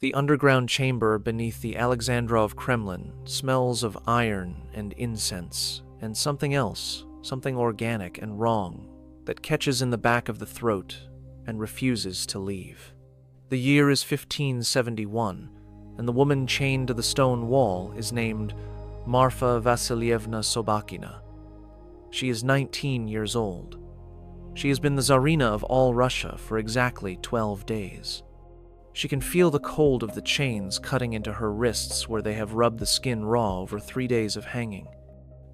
The underground chamber beneath the Alexandrov Kremlin smells of iron and incense, and something else, something organic and wrong, that catches in the back of the throat and refuses to leave. The year is 1571, and the woman chained to the stone wall is named Marfa Vasilyevna Sobakina. She is 19 years old. She has been the Tsarina of all Russia for exactly 12 days. She can feel the cold of the chains cutting into her wrists where they have rubbed the skin raw over 3 days of hanging.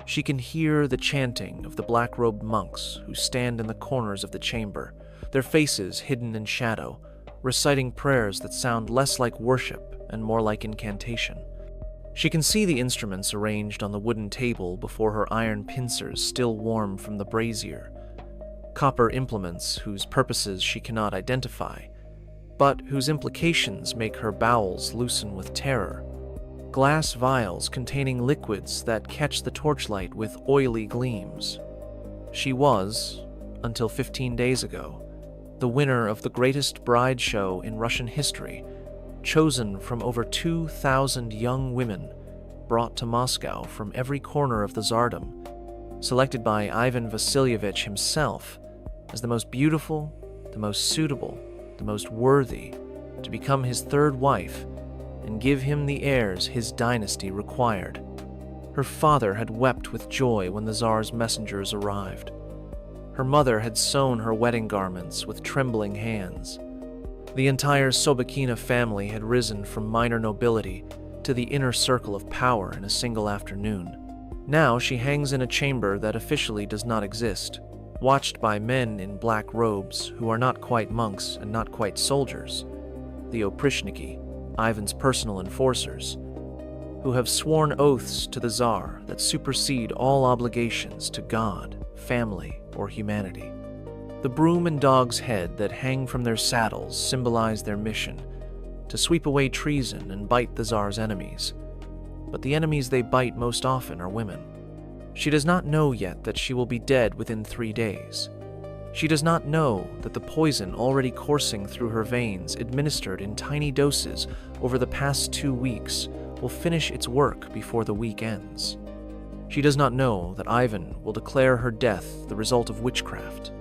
She can hear the chanting of the black-robed monks who stand in the corners of the chamber, their faces hidden in shadow, reciting prayers that sound less like worship and more like incantation. She can see the instruments arranged on the wooden table before her iron pincers still warm from the brazier, copper implements whose purposes she cannot identify, but whose implications make her bowels loosen with terror. Glass vials containing liquids that catch the torchlight with oily gleams. She was, until 15 days ago, the winner of the greatest bride show in Russian history, chosen from over 2,000 young women brought to Moscow from every corner of the Tsardom, selected by Ivan Vasilievich himself as the most beautiful, the most suitable, the most worthy to become his third wife and give him the heirs his dynasty required. Her father had wept with joy when the Tsar's messengers arrived. Her mother had sewn her wedding garments with trembling hands. The entire Sobakina family had risen from minor nobility to the inner circle of power in a single afternoon. Now she hangs in a chamber that officially does not exist, watched by men in black robes who are not quite monks and not quite soldiers, the Oprichniki, Ivan's personal enforcers, who have sworn oaths to the Tsar that supersede all obligations to God, family, or humanity. The broom and dog's head that hang from their saddles symbolize their mission, to sweep away treason and bite the Tsar's enemies. But the enemies they bite most often are women. She does not know yet that she will be dead within 3 days. She does not know that the poison already coursing through her veins, administered in tiny doses over the past 2 weeks, will finish its work before the week ends. She does not know that Ivan will declare her death the result of witchcraft,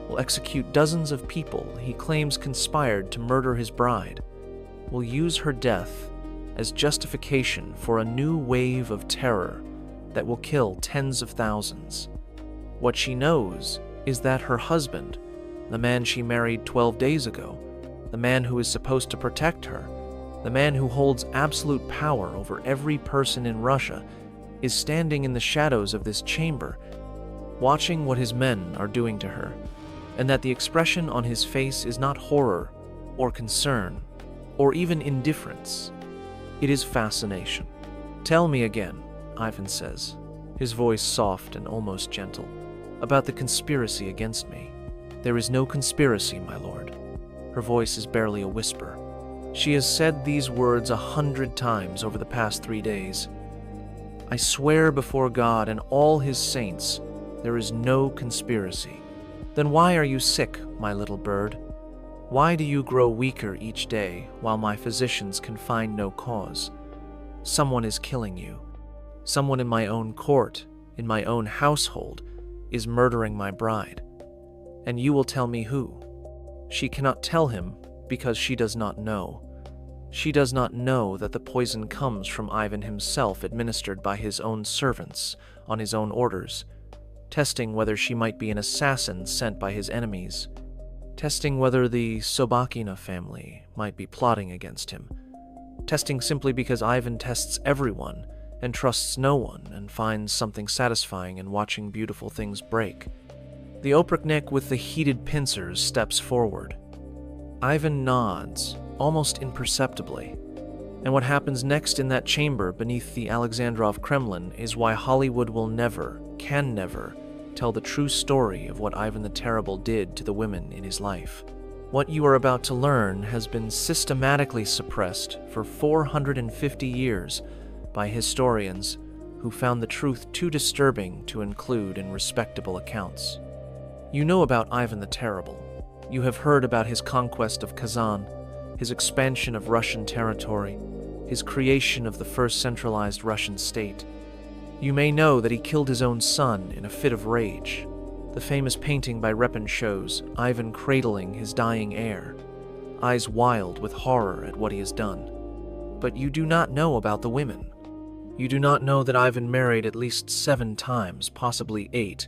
will execute dozens of people he claims conspired to murder his bride, will use her death as justification for a new wave of terror that will kill tens of thousands. What she knows is that her husband, the man she married 12 days ago, the man who is supposed to protect her, the man who holds absolute power over every person in Russia, is standing in the shadows of this chamber, watching what his men are doing to her, and that the expression on his face is not horror or concern or even indifference. It is fascination. "Tell me again," Ivan says, his voice soft and almost gentle, "about the conspiracy against me." "There is no conspiracy, my lord." Her voice is barely a whisper. She has said these words 100 times over the past 3 days. "I swear before God and all his saints, there is no conspiracy." "Then why are you sick, my little bird? Why do you grow weaker each day while my physicians can find no cause? Someone is killing you. Someone in my own court, in my own household, is murdering my bride. And you will tell me who." She cannot tell him because she does not know. She does not know that the poison comes from Ivan himself, administered by his own servants on his own orders, testing whether she might be an assassin sent by his enemies, testing whether the Sobakina family might be plotting against him, testing simply because Ivan tests everyone and trusts no one and finds something satisfying in watching beautiful things break. The Oprichniki with the heated pincers steps forward. Ivan nods, almost imperceptibly, and what happens next in that chamber beneath the Alexandrov Kremlin is why Hollywood will never, can never, tell the true story of what Ivan the Terrible did to the women in his life. What you are about to learn has been systematically suppressed for 450 years by historians who found the truth too disturbing to include in respectable accounts. You know about Ivan the Terrible. You have heard about his conquest of Kazan, his expansion of Russian territory, his creation of the first centralized Russian state. You may know that he killed his own son in a fit of rage. The famous painting by Repin shows Ivan cradling his dying heir, eyes wild with horror at what he has done. But you do not know about the women. You do not know that Ivan married at least 7 times, possibly 8,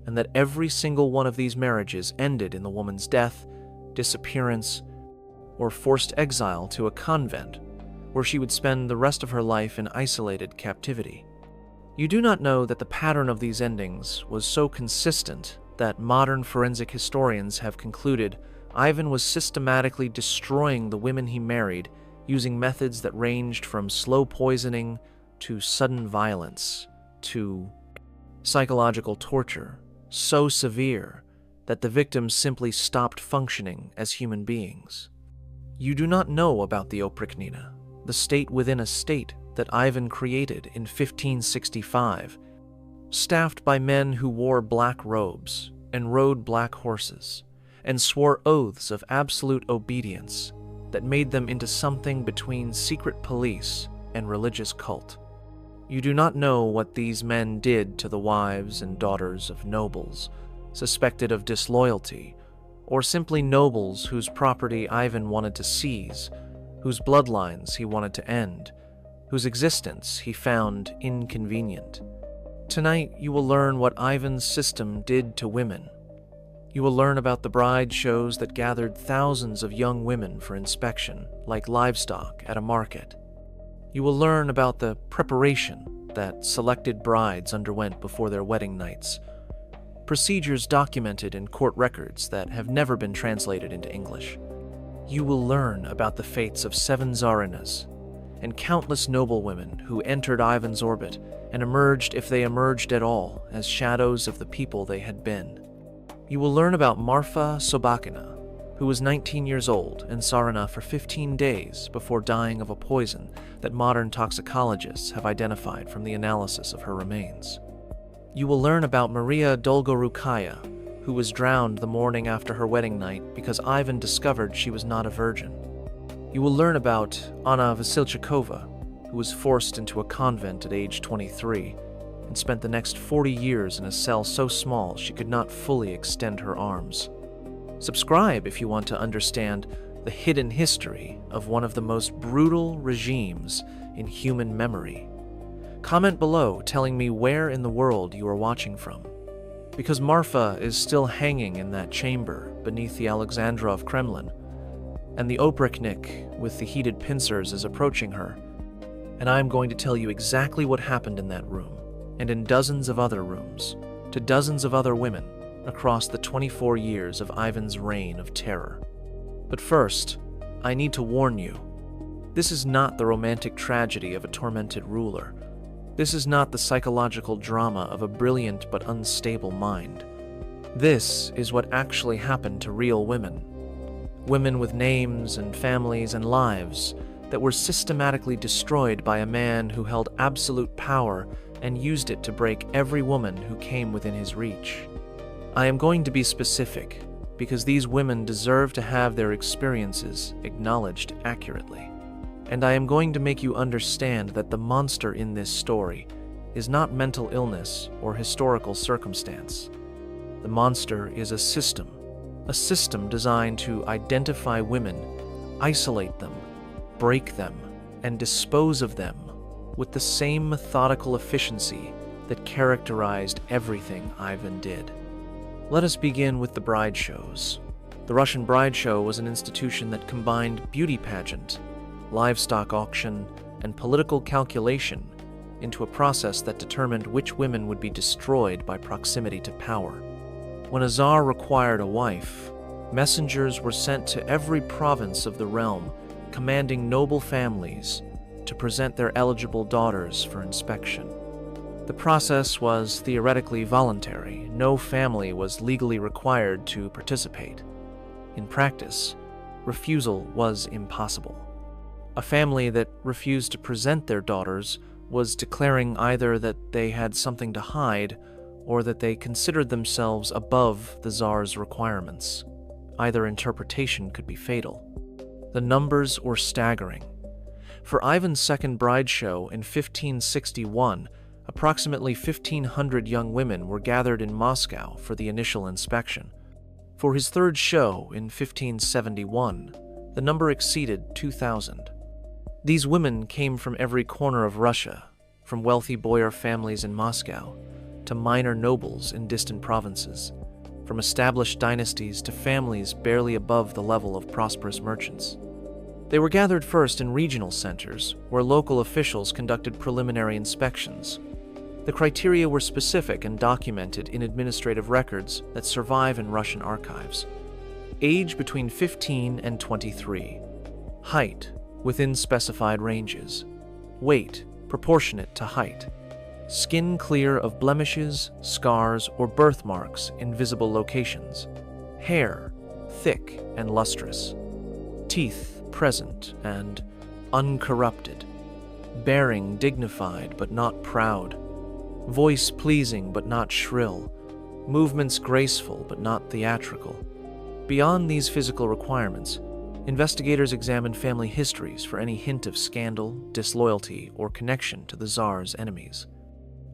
and that every single one of these marriages ended in the woman's death, disappearance, or forced exile to a convent, where she would spend the rest of her life in isolated captivity. You do not know that the pattern of these endings was so consistent that modern forensic historians have concluded Ivan was systematically destroying the women he married using methods that ranged from slow poisoning to sudden violence to psychological torture, so severe that the victims simply stopped functioning as human beings. You do not know about the Oprichnina, the state within a state that Ivan created in 1565, staffed by men who wore black robes and rode black horses, and swore oaths of absolute obedience that made them into something between secret police and religious cult. You do not know what these men did to the wives and daughters of nobles, suspected of disloyalty, or simply nobles whose property Ivan wanted to seize, whose bloodlines he wanted to end, whose existence he found inconvenient. Tonight, you will learn what Ivan's system did to women. You will learn about the bride shows that gathered thousands of young women for inspection, like livestock at a market. You will learn about the preparation that selected brides underwent before their wedding nights, procedures documented in court records that have never been translated into English. You will learn about the fates of 7 Tsarinas and countless noblewomen who entered Ivan's orbit and emerged, if they emerged at all, as shadows of the people they had been. You will learn about Marfa Sobakina, who was 19 years old and Tsarina for 15 days before dying of a poison that modern toxicologists have identified from the analysis of her remains. You will learn about Maria Dolgorukaya, who was drowned the morning after her wedding night because Ivan discovered she was not a virgin. You will learn about Anna Vasilchikova, who was forced into a convent at age 23 and spent the next 40 years in a cell so small she could not fully extend her arms. Subscribe if you want to understand the hidden history of one of the most brutal regimes in human memory. Comment below telling me where in the world you are watching from, because Marfa is still hanging in that chamber beneath the Alexandrov Kremlin, and the Oprichnik with the heated pincers is approaching her, and I am going to tell you exactly what happened in that room, and in dozens of other rooms, to dozens of other women, across the 24 years of Ivan's reign of terror. But first, I need to warn you, this is not the romantic tragedy of a tormented ruler. This is not the psychological drama of a brilliant but unstable mind. This is what actually happened to real women. Women with names and families and lives that were systematically destroyed by a man who held absolute power and used it to break every woman who came within his reach. I am going to be specific because these women deserve to have their experiences acknowledged accurately. And I am going to make you understand that the monster in this story is not mental illness or historical circumstance. The monster is a system designed to identify women, isolate them, break them, and dispose of them with the same methodical efficiency that characterized everything Ivan did. Let us begin with the bride shows. The Russian bride show was an institution that combined beauty pageant, livestock auction, and political calculation into a process that determined which women would be destroyed by proximity to power. When a czar required a wife, messengers were sent to every province of the realm, commanding noble families to present their eligible daughters for inspection. The process was theoretically voluntary. No family was legally required to participate. In practice, refusal was impossible. A family that refused to present their daughters was declaring either that they had something to hide or that they considered themselves above the czar's requirements. Either interpretation could be fatal. The numbers were staggering. For Ivan's second bride show in 1561, approximately 1,500 young women were gathered in Moscow for the initial inspection. For his third show in 1571, the number exceeded 2,000. These women came from every corner of Russia, from wealthy boyar families in Moscow to minor nobles in distant provinces, from established dynasties to families barely above the level of prosperous merchants. They were gathered first in regional centers, where local officials conducted preliminary inspections. The criteria were specific and documented in administrative records that survive in Russian archives. Age between 15 and 23. Height within specified ranges. Weight proportionate to height. Skin clear of blemishes, scars, or birthmarks in visible locations. Hair thick and lustrous. Teeth present and uncorrupted. Bearing dignified but not proud. Voice pleasing but not shrill. Movements graceful but not theatrical. Beyond these physical requirements, investigators examined family histories for any hint of scandal, disloyalty, or connection to the Tsar's enemies.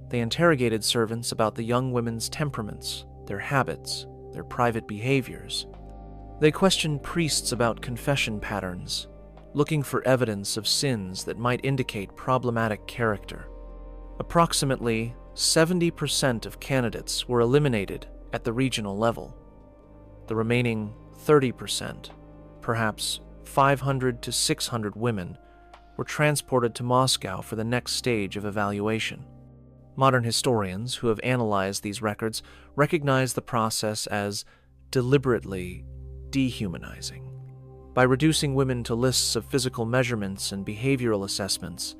They interrogated servants about the young women's temperaments, their habits, their private behaviors. They questioned priests about confession patterns, looking for evidence of sins that might indicate problematic character. Approximately 70% of candidates were eliminated at the regional level. The remaining 30%, perhaps 500 to 600 women, were transported to Moscow for the next stage of evaluation. Modern historians who have analyzed these records recognize the process as deliberately dehumanizing. By reducing women to lists of physical measurements and behavioral assessments,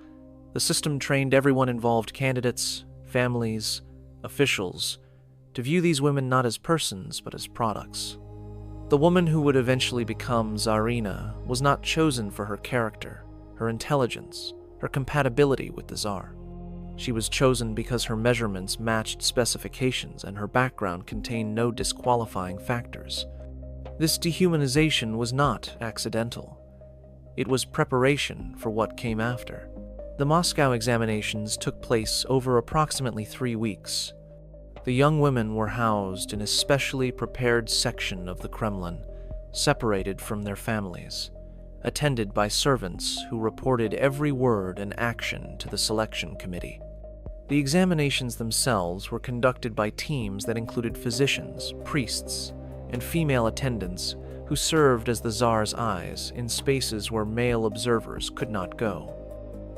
the system trained everyone involved, candidates, families, officials, to view these women not as persons but as products. The woman who would eventually become Tsarina was not chosen for her character, her intelligence, her compatibility with the Tsar. She was chosen because her measurements matched specifications and her background contained no disqualifying factors. This dehumanization was not accidental. It was preparation for what came after. The Moscow examinations took place over approximately 3 weeks. The young women were housed in a specially prepared section of the Kremlin, separated from their families, attended by servants who reported every word and action to the selection committee. The examinations themselves were conducted by teams that included physicians, priests, and female attendants who served as the Tsar's eyes in spaces where male observers could not go.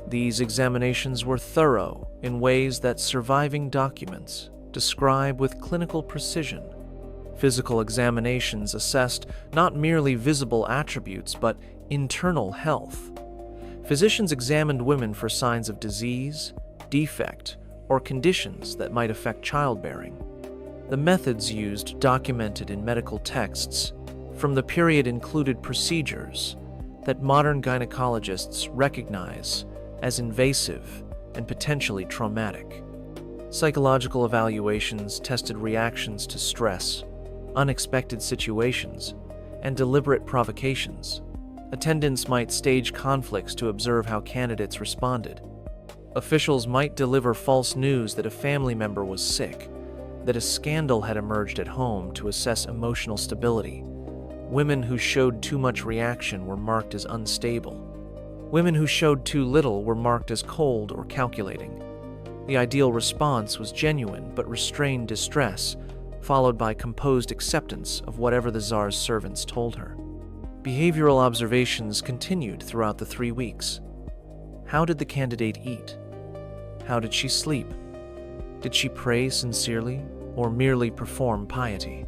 These examinations were thorough in ways that surviving documents describe with clinical precision. Physical examinations assessed not merely visible attributes but internal health. Physicians examined women for signs of disease, defect, or conditions that might affect childbearing. The methods used documented in medical texts from the period included procedures that modern gynecologists recognize as invasive and potentially traumatic. Psychological evaluations tested reactions to stress, unexpected situations, and deliberate provocations. Attendants might stage conflicts to observe how candidates responded. Officials might deliver false news that a family member was sick, that a scandal had emerged at home to assess emotional stability. Women who showed too much reaction were marked as unstable. Women who showed too little were marked as cold or calculating. The ideal response was genuine but restrained distress, followed by composed acceptance of whatever the Tsar's servants told her. Behavioral observations continued throughout the 3 weeks. How did the candidate eat? How did she sleep? Did she pray sincerely or merely perform piety?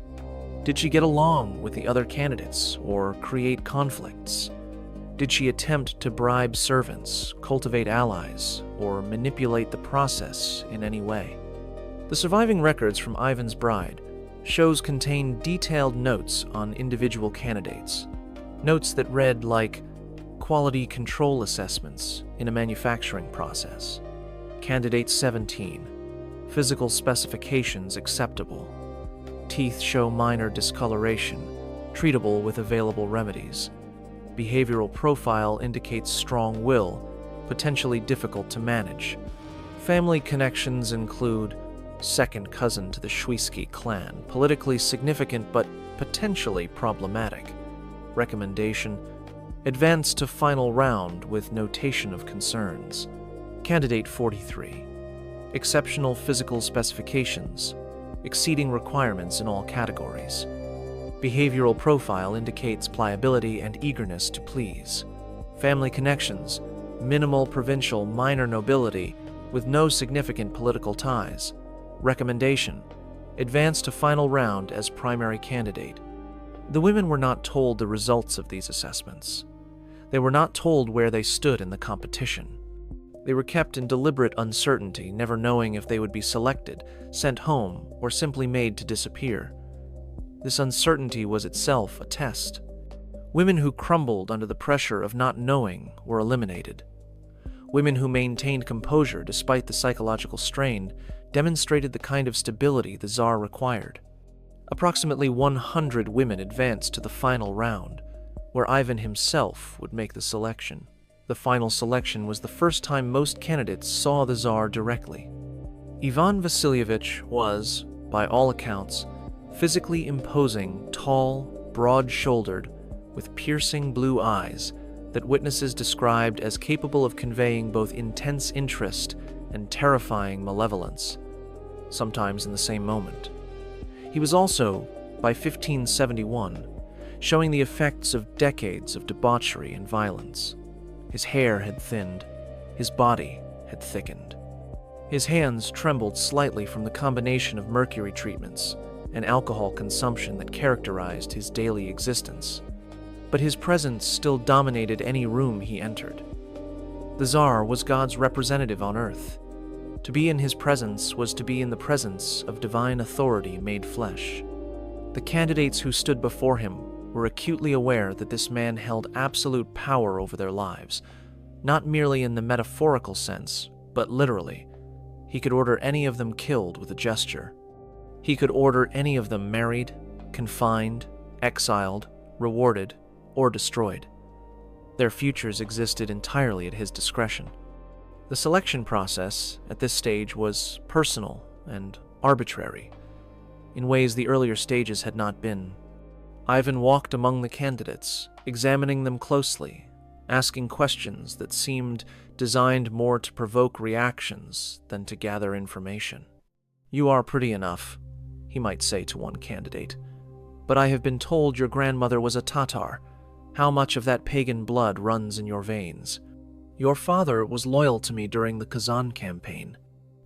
Did she get along with the other candidates or create conflicts? Did she attempt to bribe servants, cultivate allies, or manipulate the process in any way? The surviving records from Ivan's bride shows contain detailed notes on individual candidates. Notes that read like quality control assessments in a manufacturing process. Candidate 17. Physical specifications acceptable. Teeth show minor discoloration, treatable with available remedies. behavioral profile indicates strong will, potentially difficult to manage. Family connections include second cousin to the Schwiesky clan, politically significant but potentially problematic. Recommendation: advance to final round with notation of concerns. Candidate 43. Exceptional physical specifications, exceeding requirements in all categories. Behavioral profile indicates pliability and eagerness to please. Family connections: minimal provincial minor nobility with no significant political ties. Recommendation: advance to final round as primary candidate. The women were not told the results of these assessments. They were not told where they stood in the competition. They were kept in deliberate uncertainty, never knowing if they would be selected, sent home, or simply made to disappear. This uncertainty was itself a test. Women who crumbled under the pressure of not knowing were eliminated. Women who maintained composure despite the psychological strain demonstrated the kind of stability the Tsar required. Approximately 100 women advanced to the final round, where Ivan himself would make the selection. The final selection was the first time most candidates saw the Tsar directly. Ivan Vasilievich was, by all accounts, physically imposing, tall, broad-shouldered, with piercing blue eyes that witnesses described as capable of conveying both intense interest and terrifying malevolence, sometimes in the same moment. He was also, by 1571, showing the effects of decades of debauchery and violence. His hair had thinned, his body had thickened. His hands trembled slightly from the combination of mercury treatments and alcohol consumption that characterized his daily existence. But his presence still dominated any room he entered. The Tsar was God's representative on earth. To be in his presence was to be in the presence of divine authority made flesh. The candidates who stood before him were acutely aware that this man held absolute power over their lives, not merely in the metaphorical sense, but literally. He could order any of them killed with a gesture. He could order any of them married, confined, exiled, rewarded, or destroyed. Their futures existed entirely at his discretion. The selection process at this stage was personal and arbitrary, in ways the earlier stages had not been. Ivan walked among the candidates, examining them closely, asking questions that seemed designed more to provoke reactions than to gather information. "You are pretty enough," he might say to one candidate, "but I have been told your grandmother was a Tatar. How much of that pagan blood runs in your veins? Your father was loyal to me during the Kazan campaign,"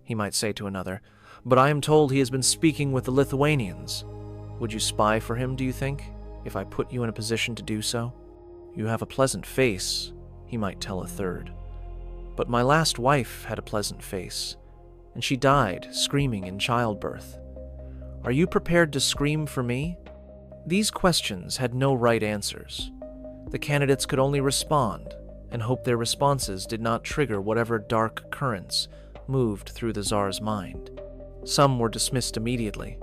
he might say to another, "but I am told he has been speaking with the Lithuanians. Would you spy for him, do you think, if I put you in a position to do so? You have a pleasant face," he might tell a third. "But my last wife had a pleasant face, and she died screaming in childbirth. Are you prepared to scream for me?" These questions had no right answers. The candidates could only respond and hope their responses did not trigger whatever dark currents moved through the Tsar's mind. Some were dismissed immediately,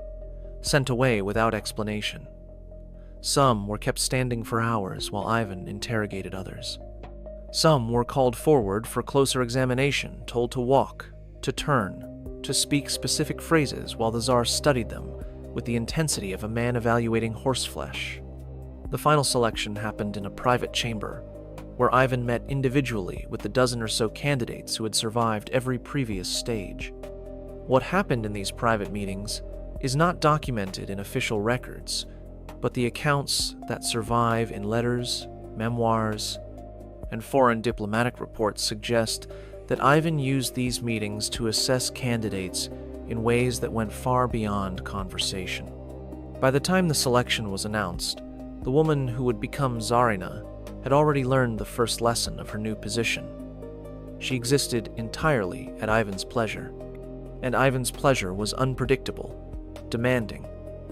sent away without explanation. Some were kept standing for hours while Ivan interrogated others. Some were called forward for closer examination, told to walk, to turn, to speak specific phrases while the Tsar studied them with the intensity of a man evaluating horseflesh. The final selection happened in a private chamber, where Ivan met individually with the dozen or so candidates who had survived every previous stage. What happened in these private meetings is not documented in official records, but the accounts that survive in letters, memoirs, and foreign diplomatic reports suggest that Ivan used these meetings to assess candidates in ways that went far beyond conversation. By the time the selection was announced, the woman who would become Tsarina had already learned the first lesson of her new position. She existed entirely at Ivan's pleasure, and Ivan's pleasure was unpredictable, demanding,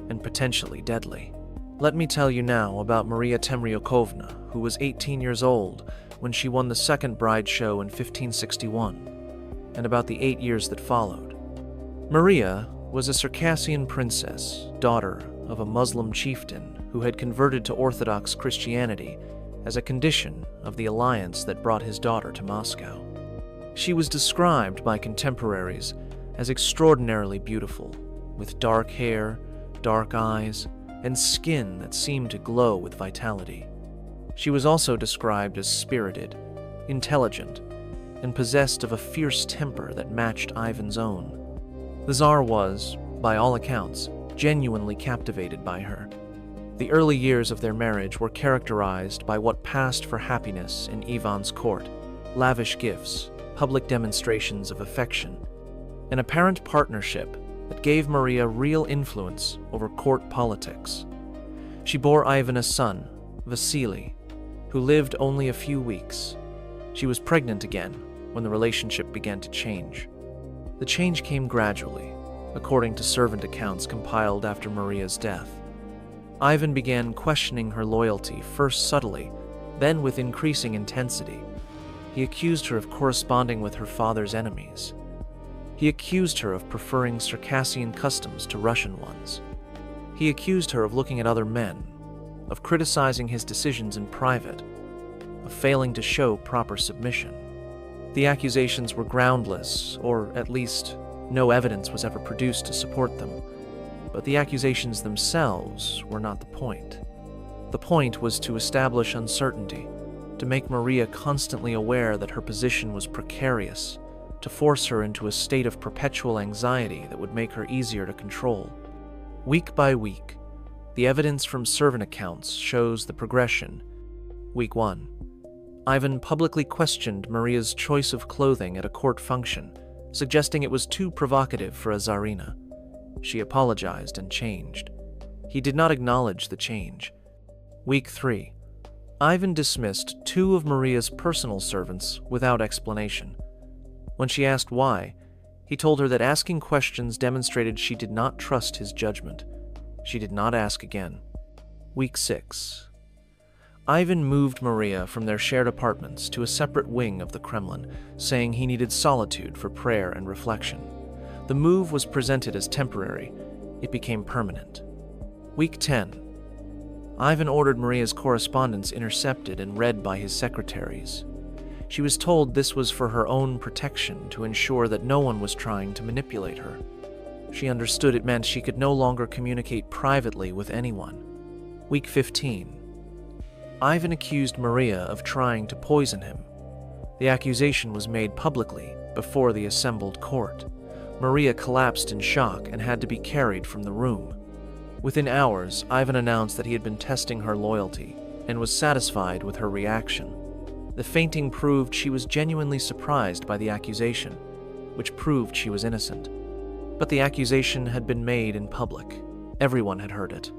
and potentially deadly. Let me tell you now about Maria Temryukovna, who was 18 years old when she won the second bride show in 1561, and about the 8 years that followed. Maria was a Circassian princess, daughter of a Muslim chieftain who had converted to Orthodox Christianity as a condition of the alliance that brought his daughter to Moscow. She was described by contemporaries as extraordinarily beautiful, with dark hair, dark eyes, and skin that seemed to glow with vitality. She was also described as spirited, intelligent, and possessed of a fierce temper that matched Ivan's own. The Tsar was, by all accounts, genuinely captivated by her. The early years of their marriage were characterized by what passed for happiness in Ivan's court: lavish gifts, public demonstrations of affection, an apparent partnership that gave Maria real influence over court politics. She bore Ivan a son, Vasily, who lived only a few weeks. She was pregnant again when the relationship began to change. The change came gradually, according to servant accounts compiled after Maria's death. Ivan began questioning her loyalty, first subtly, then with increasing intensity. He accused her of corresponding with her father's enemies. He accused her of preferring Circassian customs to Russian ones. He accused her of looking at other men, of criticizing his decisions in private, of failing to show proper submission. The accusations were groundless, or at least no evidence was ever produced to support them. But the accusations themselves were not the point. The point was to establish uncertainty, to make Maria constantly aware that her position was precarious, to force her into a state of perpetual anxiety that would make her easier to control. Week by week, the evidence from servant accounts shows the progression. Week 1. Ivan publicly questioned Maria's choice of clothing at a court function, suggesting it was too provocative for a Tsarina. She apologized and changed. He did not acknowledge the change. Week 3. Ivan dismissed 2 of Maria's personal servants without explanation. When she asked why, he told her that asking questions demonstrated she did not trust his judgment. She did not ask again. Week 6. Ivan moved Maria from their shared apartments to a separate wing of the Kremlin, saying he needed solitude for prayer and reflection. The move was presented as temporary. It became permanent. Week 10. Ivan ordered Maria's correspondence intercepted and read by his secretaries. She was told this was for her own protection, to ensure that no one was trying to manipulate her. She understood it meant she could no longer communicate privately with anyone. Week 15. Ivan accused Maria of trying to poison him. The accusation was made publicly before the assembled court. Maria collapsed in shock and had to be carried from the room. Within hours, Ivan announced that he had been testing her loyalty and was satisfied with her reaction. The fainting proved she was genuinely surprised by the accusation, which proved she was innocent. But the accusation had been made in public. Everyone had heard it.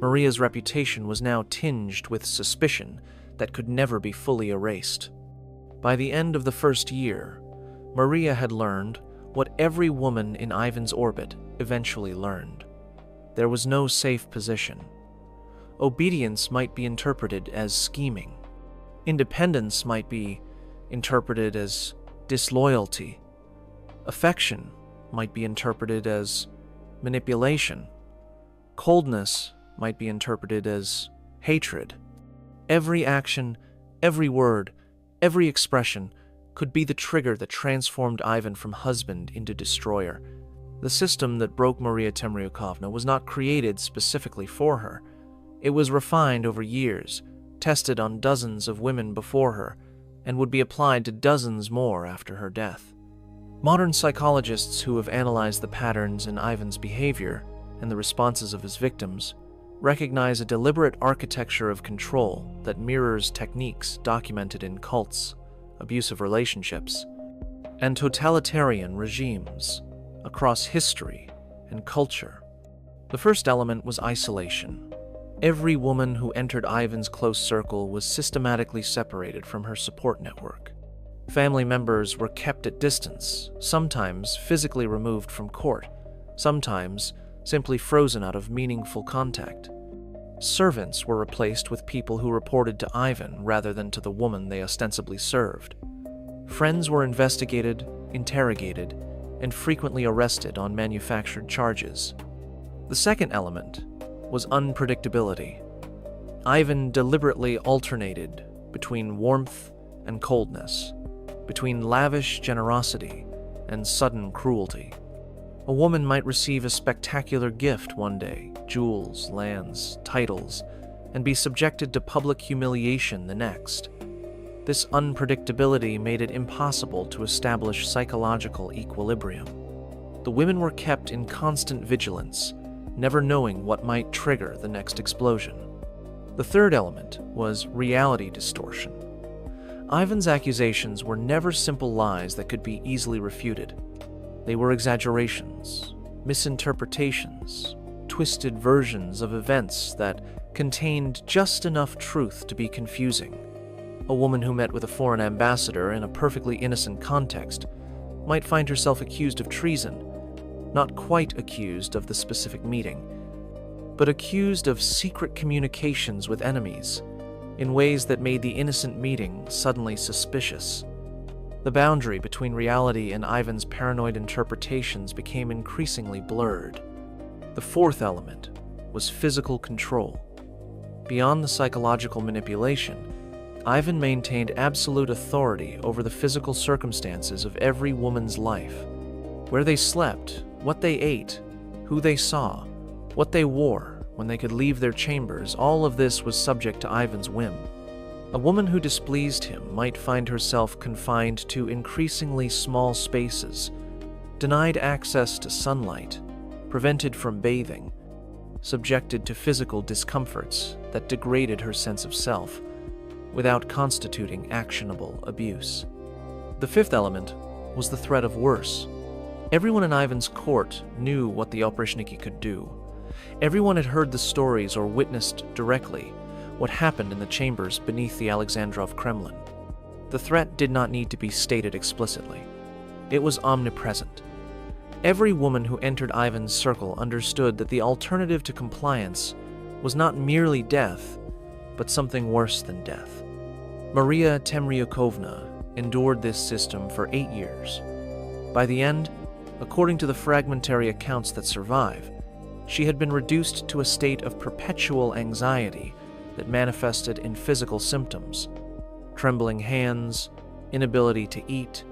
Maria's reputation was now tinged with suspicion that could never be fully erased. By the end of the first year, Maria had learned what every woman in Ivan's orbit eventually learned. There was no safe position. Obedience might be interpreted as scheming. Independence might be interpreted as disloyalty. Affection might be interpreted as manipulation. Coldness might be interpreted as hatred. Every action, every word, every expression could be the trigger that transformed Ivan from husband into destroyer. The system that broke Maria Temryukovna was not created specifically for her. It was refined over years, tested on dozens of women before her, and would be applied to dozens more after her death. Modern psychologists who have analyzed the patterns in Ivan's behavior and the responses of his victims recognize a deliberate architecture of control that mirrors techniques documented in cults, abusive relationships, and totalitarian regimes across history and culture. The first element was isolation. Every woman who entered Ivan's close circle was systematically separated from her support network. Family members were kept at distance, sometimes physically removed from court, sometimes simply frozen out of meaningful contact. Servants were replaced with people who reported to Ivan rather than to the woman they ostensibly served. Friends were investigated, interrogated, and frequently arrested on manufactured charges. The second element was unpredictability. Ivan deliberately alternated between warmth and coldness, between lavish generosity and sudden cruelty. A woman might receive a spectacular gift one day, jewels, lands, titles, and be subjected to public humiliation the next. This unpredictability made it impossible to establish psychological equilibrium. The women were kept in constant vigilance, never knowing what might trigger the next explosion. The third element was reality distortion. Ivan's accusations were never simple lies that could be easily refuted. They were exaggerations, misinterpretations, twisted versions of events that contained just enough truth to be confusing. A woman who met with a foreign ambassador in a perfectly innocent context might find herself accused of treason, not quite accused of the specific meeting, but accused of secret communications with enemies in ways that made the innocent meeting suddenly suspicious. The boundary between reality and Ivan's paranoid interpretations became increasingly blurred. The fourth element was physical control. Beyond the psychological manipulation, Ivan maintained absolute authority over the physical circumstances of every woman's life. Where they slept, what they ate, who they saw, what they wore when they could leave their chambers, all of this was subject to Ivan's whim. A woman who displeased him might find herself confined to increasingly small spaces, denied access to sunlight, prevented from bathing, subjected to physical discomforts that degraded her sense of self, without constituting actionable abuse. The fifth element was the threat of worse. Everyone in Ivan's court knew what the Oprichniki could do. Everyone had heard the stories or witnessed directly what happened in the chambers beneath the Alexandrov Kremlin. The threat did not need to be stated explicitly. It was omnipresent. Every woman who entered Ivan's circle understood that the alternative to compliance was not merely death, but something worse than death. Maria Temryukovna endured this system for 8 years. By the end, according to the fragmentary accounts that survive, she had been reduced to a state of perpetual anxiety that manifested in physical symptoms: trembling hands, inability to eat,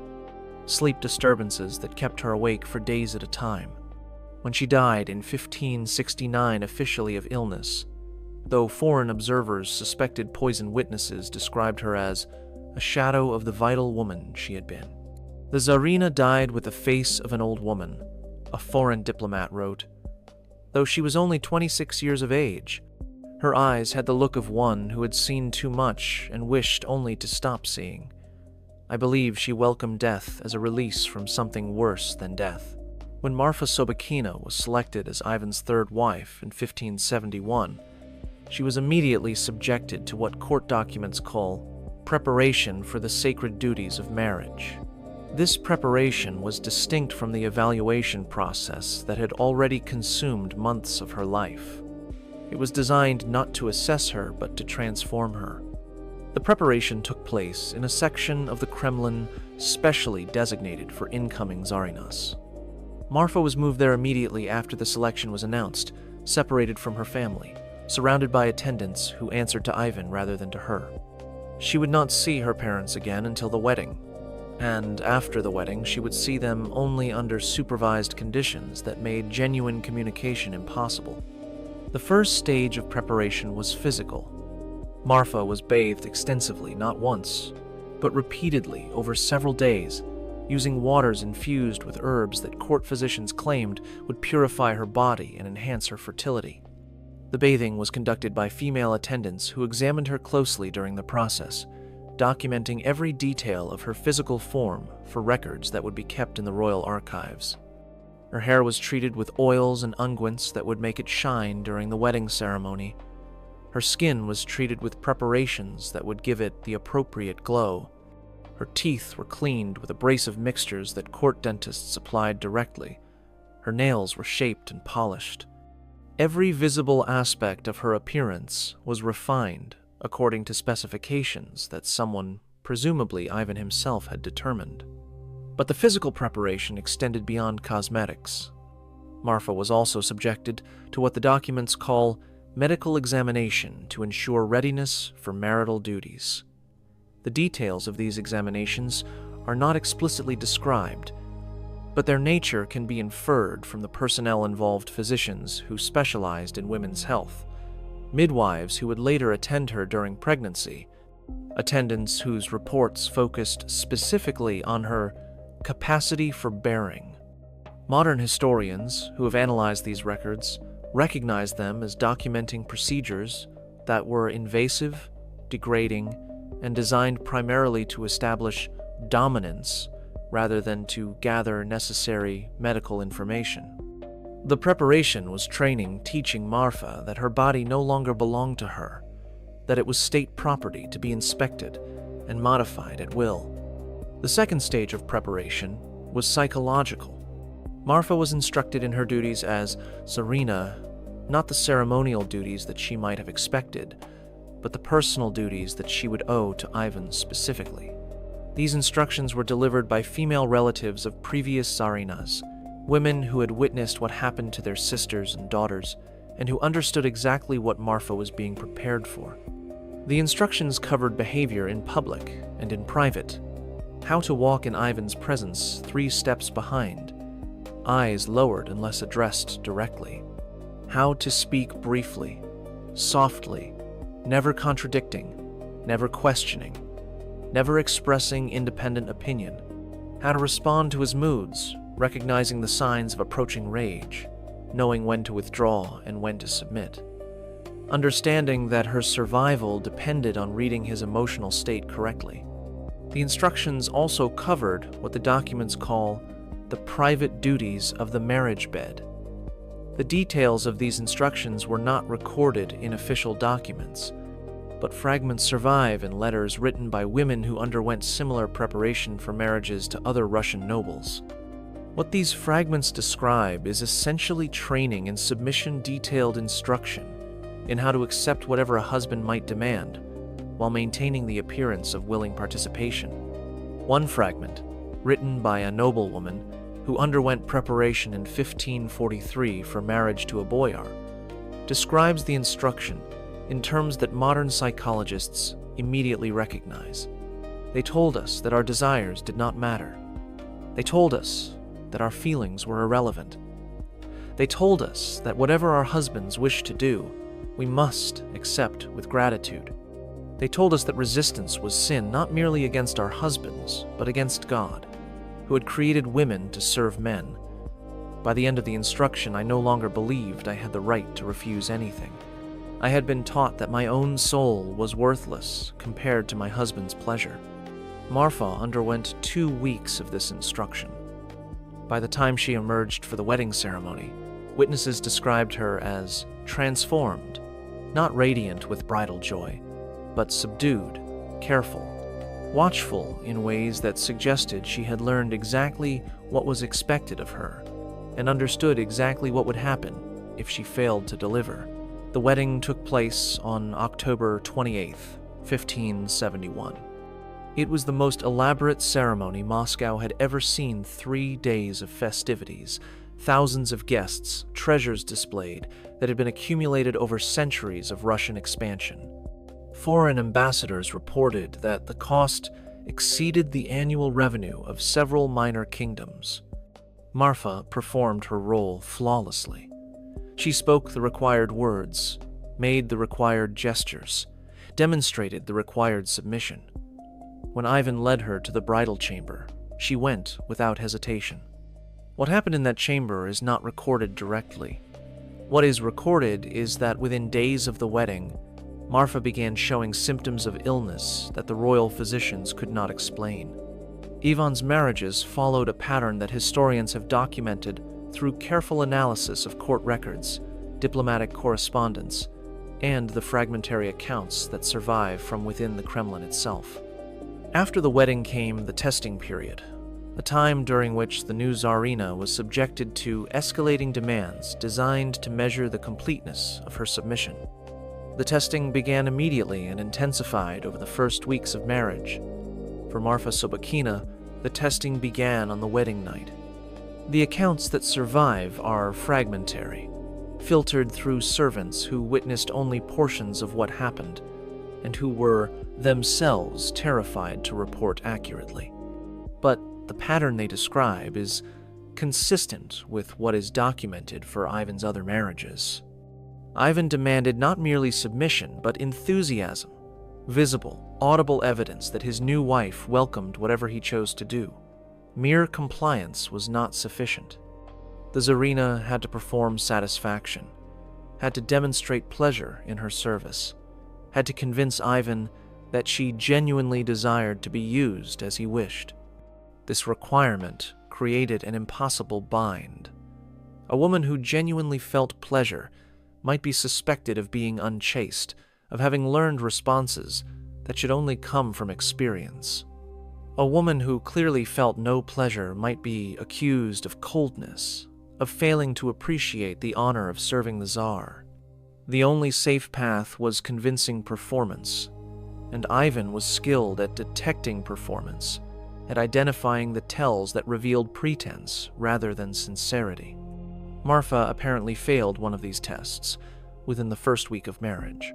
sleep disturbances that kept her awake for days at a time. When she died in 1569 officially of illness, though foreign observers suspected poison witnesses described her as a shadow of the vital woman she had been. The Tsarina died with the face of an old woman, a foreign diplomat wrote. Though she was only 26 years of age, her eyes had the look of one who had seen too much and wished only to stop seeing. I believe she welcomed death as a release from something worse than death. When Marfa Sobakina was selected as Ivan's third wife in 1571, she was immediately subjected to what court documents call preparation for the sacred duties of marriage. This preparation was distinct from the evaluation process that had already consumed months of her life. It was designed not to assess her, but to transform her. The preparation took place in a section of the Kremlin specially designated for incoming Tsarinas. Marfa was moved there immediately after the selection was announced, separated from her family, surrounded by attendants who answered to Ivan rather than to her. She would not see her parents again until the wedding, and after the wedding she would see them only under supervised conditions that made genuine communication impossible. The first stage of preparation was physical. Marfa was bathed extensively, not once, but repeatedly over several days, using waters infused with herbs that court physicians claimed would purify her body and enhance her fertility. The bathing was conducted by female attendants who examined her closely during the process, documenting every detail of her physical form for records that would be kept in the royal archives. Her hair was treated with oils and unguents that would make it shine during the wedding ceremony. Her skin was treated with preparations that would give it the appropriate glow. Her teeth were cleaned with abrasive mixtures that court dentists applied directly. Her nails were shaped and polished. Every visible aspect of her appearance was refined according to specifications that someone, presumably Ivan himself, had determined. But the physical preparation extended beyond cosmetics. Marfa was also subjected to what the documents call medical examination to ensure readiness for marital duties. The details of these examinations are not explicitly described, but their nature can be inferred from the personnel-involved physicians who specialized in women's health, midwives who would later attend her during pregnancy, attendants whose reports focused specifically on her capacity for bearing. Modern historians who have analyzed these records recognize them as documenting procedures that were invasive, degrading, and designed primarily to establish dominance rather than to gather necessary medical information. The preparation was training teaching Marfa that her body no longer belonged to her, that it was state property to be inspected and modified at will. The second stage of preparation was psychological. Marfa was instructed in her duties as Tsarina, not the ceremonial duties that she might have expected, but the personal duties that she would owe to Ivan specifically. These instructions were delivered by female relatives of previous Tsarinas, women who had witnessed what happened to their sisters and daughters, and who understood exactly what Marfa was being prepared for. The instructions covered behavior in public and in private, how to walk in Ivan's presence 3 steps behind, eyes lowered unless addressed directly, how to speak briefly, softly, never contradicting, never questioning, never expressing independent opinion, how to respond to his moods, recognizing the signs of approaching rage, knowing when to withdraw and when to submit, understanding that her survival depended on reading his emotional state correctly. The instructions also covered what the documents call the private duties of the marriage bed. The details of these instructions were not recorded in official documents, but fragments survive in letters written by women who underwent similar preparation for marriages to other Russian nobles. What these fragments describe is essentially training in submission-detailed instruction in how to accept whatever a husband might demand, while maintaining the appearance of willing participation. One fragment, written by a noblewoman who underwent preparation in 1543 for marriage to a boyar, describes the instruction in terms that modern psychologists immediately recognize. They told us that our desires did not matter. They told us that our feelings were irrelevant. They told us that whatever our husbands wished to do, we must accept with gratitude. They told us that resistance was sin not merely against our husbands, but against God, who had created women to serve men. By the end of the instruction, I no longer believed I had the right to refuse anything. I had been taught that my own soul was worthless compared to my husband's pleasure. Marfa underwent 2 weeks of this instruction. By the time she emerged for the wedding ceremony, witnesses described her as transformed, not radiant with bridal joy, but subdued, careful, watchful in ways that suggested she had learned exactly what was expected of her and understood exactly what would happen if she failed to deliver. The wedding took place on October 28, 1571. It was the most elaborate ceremony Moscow had ever seen. 3 days of festivities, thousands of guests, treasures displayed that had been accumulated over centuries of Russian expansion. Foreign ambassadors reported that the cost exceeded the annual revenue of several minor kingdoms. Marfa performed her role flawlessly. She spoke the required words, made the required gestures, demonstrated the required submission. When Ivan led her to the bridal chamber, she went without hesitation. What happened in that chamber is not recorded directly. What is recorded is that within days of the wedding, Marfa began showing symptoms of illness that the royal physicians could not explain. Ivan's marriages followed a pattern that historians have documented through careful analysis of court records, diplomatic correspondence, and the fragmentary accounts that survive from within the Kremlin itself. After the wedding came the testing period, a time during which the new Tsarina was subjected to escalating demands designed to measure the completeness of her submission. The testing began immediately and intensified over the first weeks of marriage. For Marfa Sobakina, the testing began on the wedding night. The accounts that survive are fragmentary, filtered through servants who witnessed only portions of what happened, and who were themselves terrified to report accurately. But the pattern they describe is consistent with what is documented for Ivan's other marriages. Ivan demanded not merely submission, but enthusiasm, visible, audible evidence that his new wife welcomed whatever he chose to do. Mere compliance was not sufficient. The Tsarina had to perform satisfaction, had to demonstrate pleasure in her service, had to convince Ivan that she genuinely desired to be used as he wished. This requirement created an impossible bind. A woman who genuinely felt pleasure might be suspected of being unchaste, of having learned responses that should only come from experience. A woman who clearly felt no pleasure might be accused of coldness, of failing to appreciate the honor of serving the Tsar. The only safe path was convincing performance, and Ivan was skilled at detecting performance, at identifying the tells that revealed pretense rather than sincerity. Marfa apparently failed one of these tests within the first week of marriage.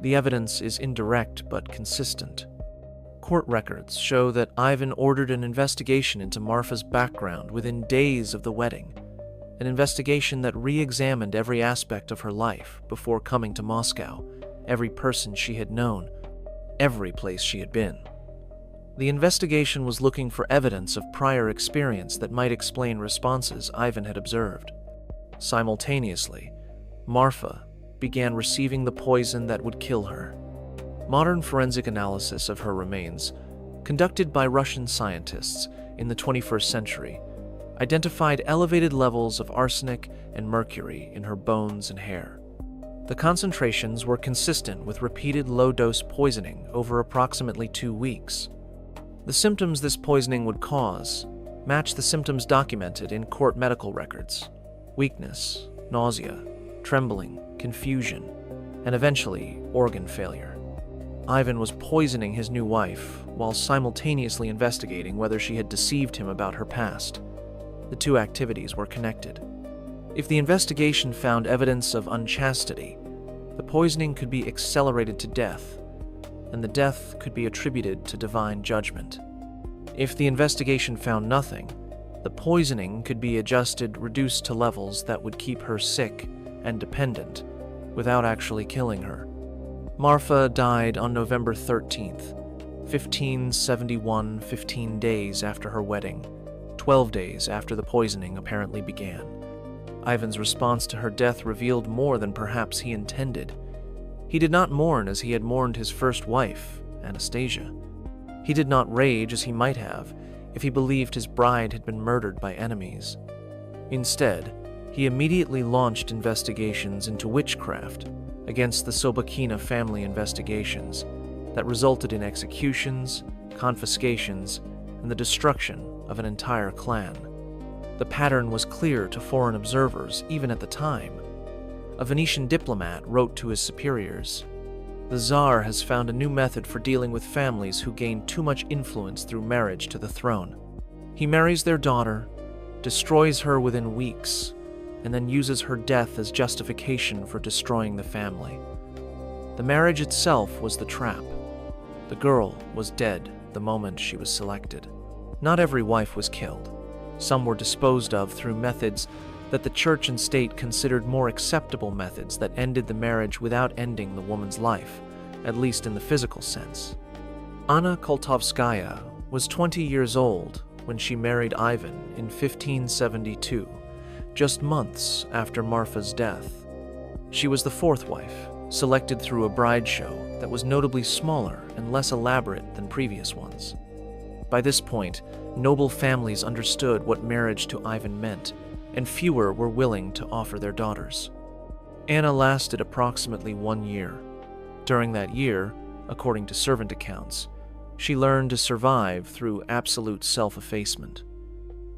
The evidence is indirect but consistent. Court records show that Ivan ordered an investigation into Marfa's background within days of the wedding, an investigation that re-examined every aspect of her life before coming to Moscow, every person she had known, every place she had been. The investigation was looking for evidence of prior experience that might explain responses Ivan had observed. Simultaneously, Marfa began receiving the poison that would kill her. Modern forensic analysis of her remains, conducted by Russian scientists in the 21st century, identified elevated levels of arsenic and mercury in her bones and hair. The concentrations were consistent with repeated low-dose poisoning over approximately 2 weeks. The symptoms this poisoning would cause match the symptoms documented in court medical records: weakness, nausea, trembling, confusion, and eventually organ failure. Ivan was poisoning his new wife while simultaneously investigating whether she had deceived him about her past. The two activities were connected. If the investigation found evidence of unchastity, the poisoning could be accelerated to death, and the death could be attributed to divine judgment. If the investigation found nothing, the poisoning could be reduced to levels that would keep her sick and dependent without actually killing her. Marfa died on November 13th, 1571, 15 days after her wedding, 12 days after the poisoning apparently began. Ivan's response to her death revealed more than perhaps he intended. He did not mourn as he had mourned his first wife, Anastasia. He did not rage as he might have if he believed his bride had been murdered by enemies. Instead, he immediately launched investigations into witchcraft against the Sobakina family investigations that resulted in executions, confiscations, and the destruction of an entire clan. The pattern was clear to foreign observers even at the time. A Venetian diplomat wrote to his superiors, "The Tsar has found a new method for dealing with families who gain too much influence through marriage to the throne. He marries their daughter, destroys her within weeks, and then uses her death as justification for destroying the family." The marriage itself was the trap. The girl was dead the moment she was selected. Not every wife was killed. Some were disposed of through methods that the church and state considered more acceptable methods that ended the marriage without ending the woman's life, at least in the physical sense. Anna Koltovskaya was 20 years old when she married Ivan in 1572, just months after Marfa's death. She was the fourth wife, selected through a bride show that was notably smaller and less elaborate than previous ones. By this point, noble families understood what marriage to Ivan meant, and fewer were willing to offer their daughters. Anna lasted approximately 1 year. During that year, according to servant accounts, she learned to survive through absolute self-effacement.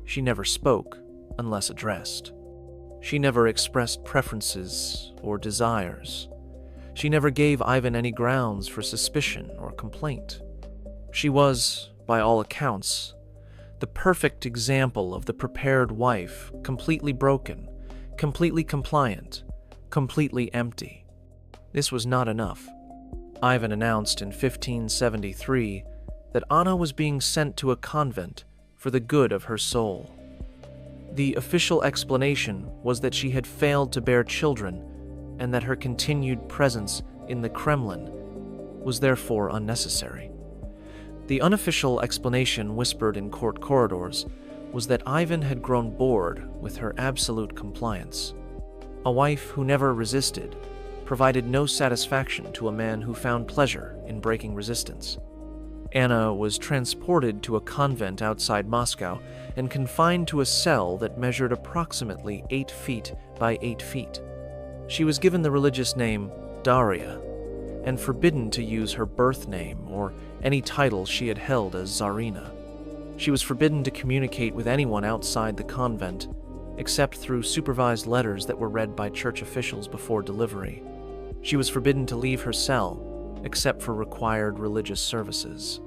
She never spoke unless addressed. She never expressed preferences or desires. She never gave Ivan any grounds for suspicion or complaint. She was, by all accounts, the perfect example of the prepared wife, completely broken, completely compliant, completely empty. This was not enough. Ivan announced in 1573 that Anna was being sent to a convent for the good of her soul. The official explanation was that she had failed to bear children and that her continued presence in the Kremlin was therefore unnecessary. The unofficial explanation whispered in court corridors was that Ivan had grown bored with her absolute compliance. A wife who never resisted provided no satisfaction to a man who found pleasure in breaking resistance. Anna was transported to a convent outside Moscow and confined to a cell that measured approximately 8 feet by 8 feet. She was given the religious name Daria and forbidden to use her birth name or any title she had held as Tsarina. She was forbidden to communicate with anyone outside the convent, except through supervised letters that were read by church officials before delivery. She was forbidden to leave her cell, except for required religious services.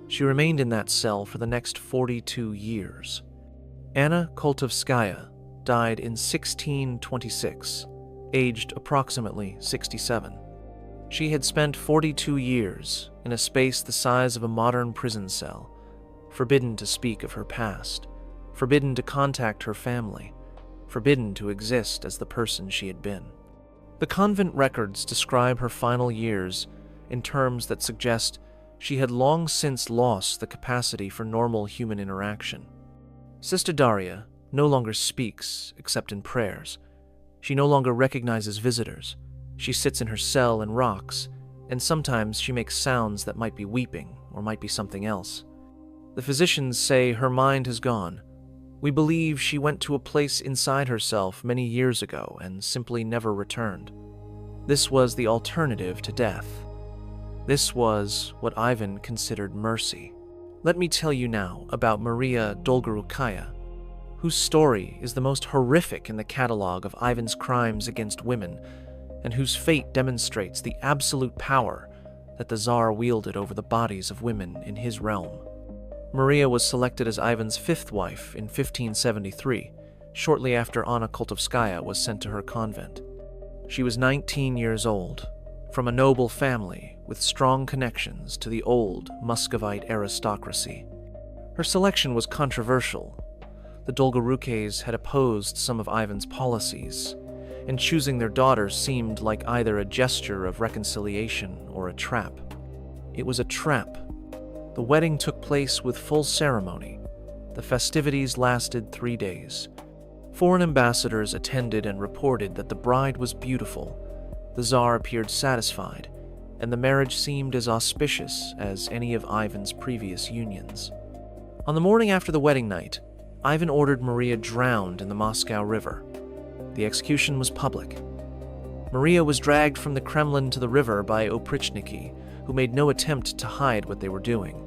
She remained in that cell for the next 42 years. Anna Koltovskaya died in 1626, aged approximately 67. She had spent 42 years in a space the size of a modern prison cell, forbidden to speak of her past, forbidden to contact her family, forbidden to exist as the person she had been. The convent records describe her final years in terms that suggest she had long since lost the capacity for normal human interaction. Sister Daria no longer speaks except in prayers. She no longer recognizes visitors. She sits in her cell and rocks, and sometimes she makes sounds that might be weeping or might be something else. The physicians say her mind has gone. We believe she went to a place inside herself many years ago and simply never returned. This was the alternative to death. This was what Ivan considered mercy. Let me tell you now about Maria Dolgorukaya, whose story is the most horrific in the catalog of Ivan's crimes against women, and whose fate demonstrates the absolute power that the Tsar wielded over the bodies of women in his realm. Maria was selected as Ivan's 5th wife in 1573, shortly after Anna Koltovskaya was sent to her convent. She was 19 years old, from a noble family with strong connections to the old Muscovite aristocracy. Her selection was controversial. The Dolgorukes had opposed some of Ivan's policies, and choosing their daughter seemed like either a gesture of reconciliation or a trap. It was a trap. The wedding took place with full ceremony. The festivities lasted 3 days. Foreign ambassadors attended and reported that the bride was beautiful. The Tsar appeared satisfied, and the marriage seemed as auspicious as any of Ivan's previous unions. On the morning after the wedding night, Ivan ordered Maria drowned in the Moscow River. The execution was public. Maria was dragged from the Kremlin to the river by oprichniki, who made no attempt to hide what they were doing.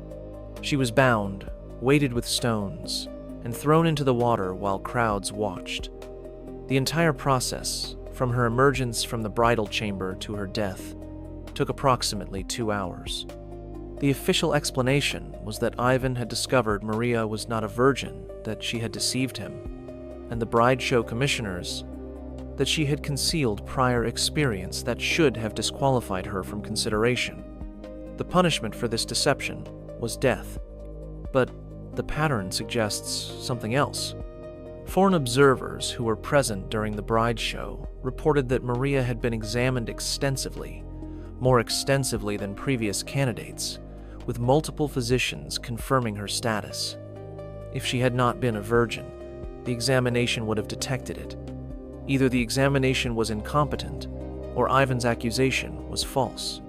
She was bound, weighted with stones, and thrown into the water while crowds watched. The entire process, from her emergence from the bridal chamber to her death, took approximately 2 hours. The official explanation was that Ivan had discovered Maria was not a virgin, that she had deceived him, and the bride show commissioners that she had concealed prior experience that should have disqualified her from consideration. The punishment for this deception was death. But the pattern suggests something else. Foreign observers who were present during the bride show reported that Maria had been examined extensively, more extensively than previous candidates, with multiple physicians confirming her status. If she had not been a virgin, the examination would have detected it. Either the examination was incompetent, or Ivan's accusation was false.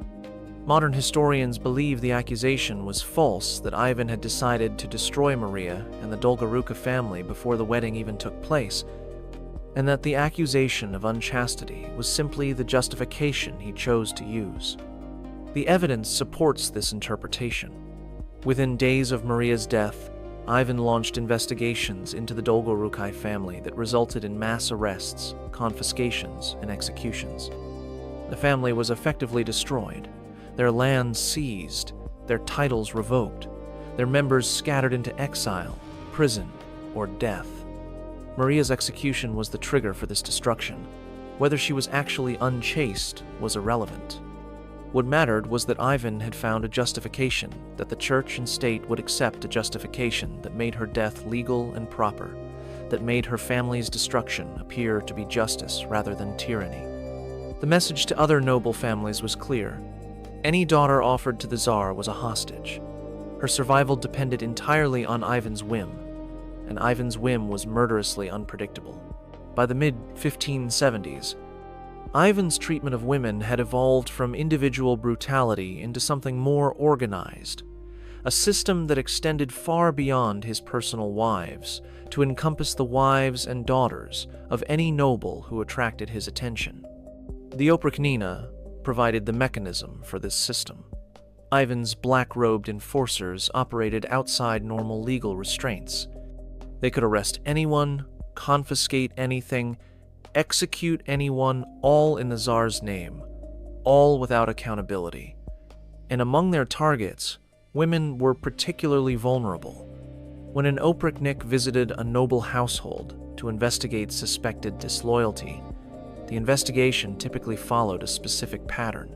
Modern historians believe the accusation was false, that Ivan had decided to destroy Maria and the Dolgoruka family before the wedding even took place, and that the accusation of unchastity was simply the justification he chose to use. The evidence supports this interpretation. Within days of Maria's death, Ivan launched investigations into the Dolgorukai family that resulted in mass arrests, confiscations, and executions. The family was effectively destroyed, their lands seized, their titles revoked, their members scattered into exile, prison, or death. Maria's execution was the trigger for this destruction. Whether she was actually unchaste was irrelevant. What mattered was that Ivan had found a justification, that the church and state would accept a justification that made her death legal and proper, that made her family's destruction appear to be justice rather than tyranny. The message to other noble families was clear. Any daughter offered to the Tsar was a hostage. Her survival depended entirely on Ivan's whim, and Ivan's whim was murderously unpredictable. By the mid-1570s, Ivan's treatment of women had evolved from individual brutality into something more organized, a system that extended far beyond his personal wives to encompass the wives and daughters of any noble who attracted his attention. The Oprichnina provided the mechanism for this system. Ivan's black-robed enforcers operated outside normal legal restraints. They could arrest anyone, confiscate anything, execute anyone, all in the Tsar's name, all without accountability. And among their targets, women were particularly vulnerable. When an Oprichnik visited a noble household to investigate suspected disloyalty, the investigation typically followed a specific pattern.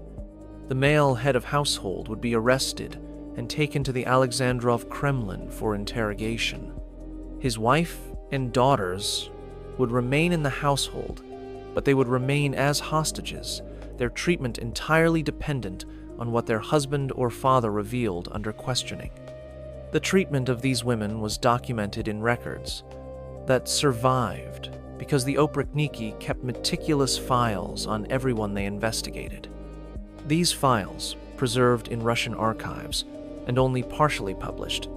The male head of household would be arrested and taken to the Alexandrov Kremlin for interrogation. His wife and daughters would remain in the household, but they would remain as hostages, their treatment entirely dependent on what their husband or father revealed under questioning. The treatment of these women was documented in records that survived because the Oprichniki kept meticulous files on everyone they investigated. These files, preserved in Russian archives and only partially published,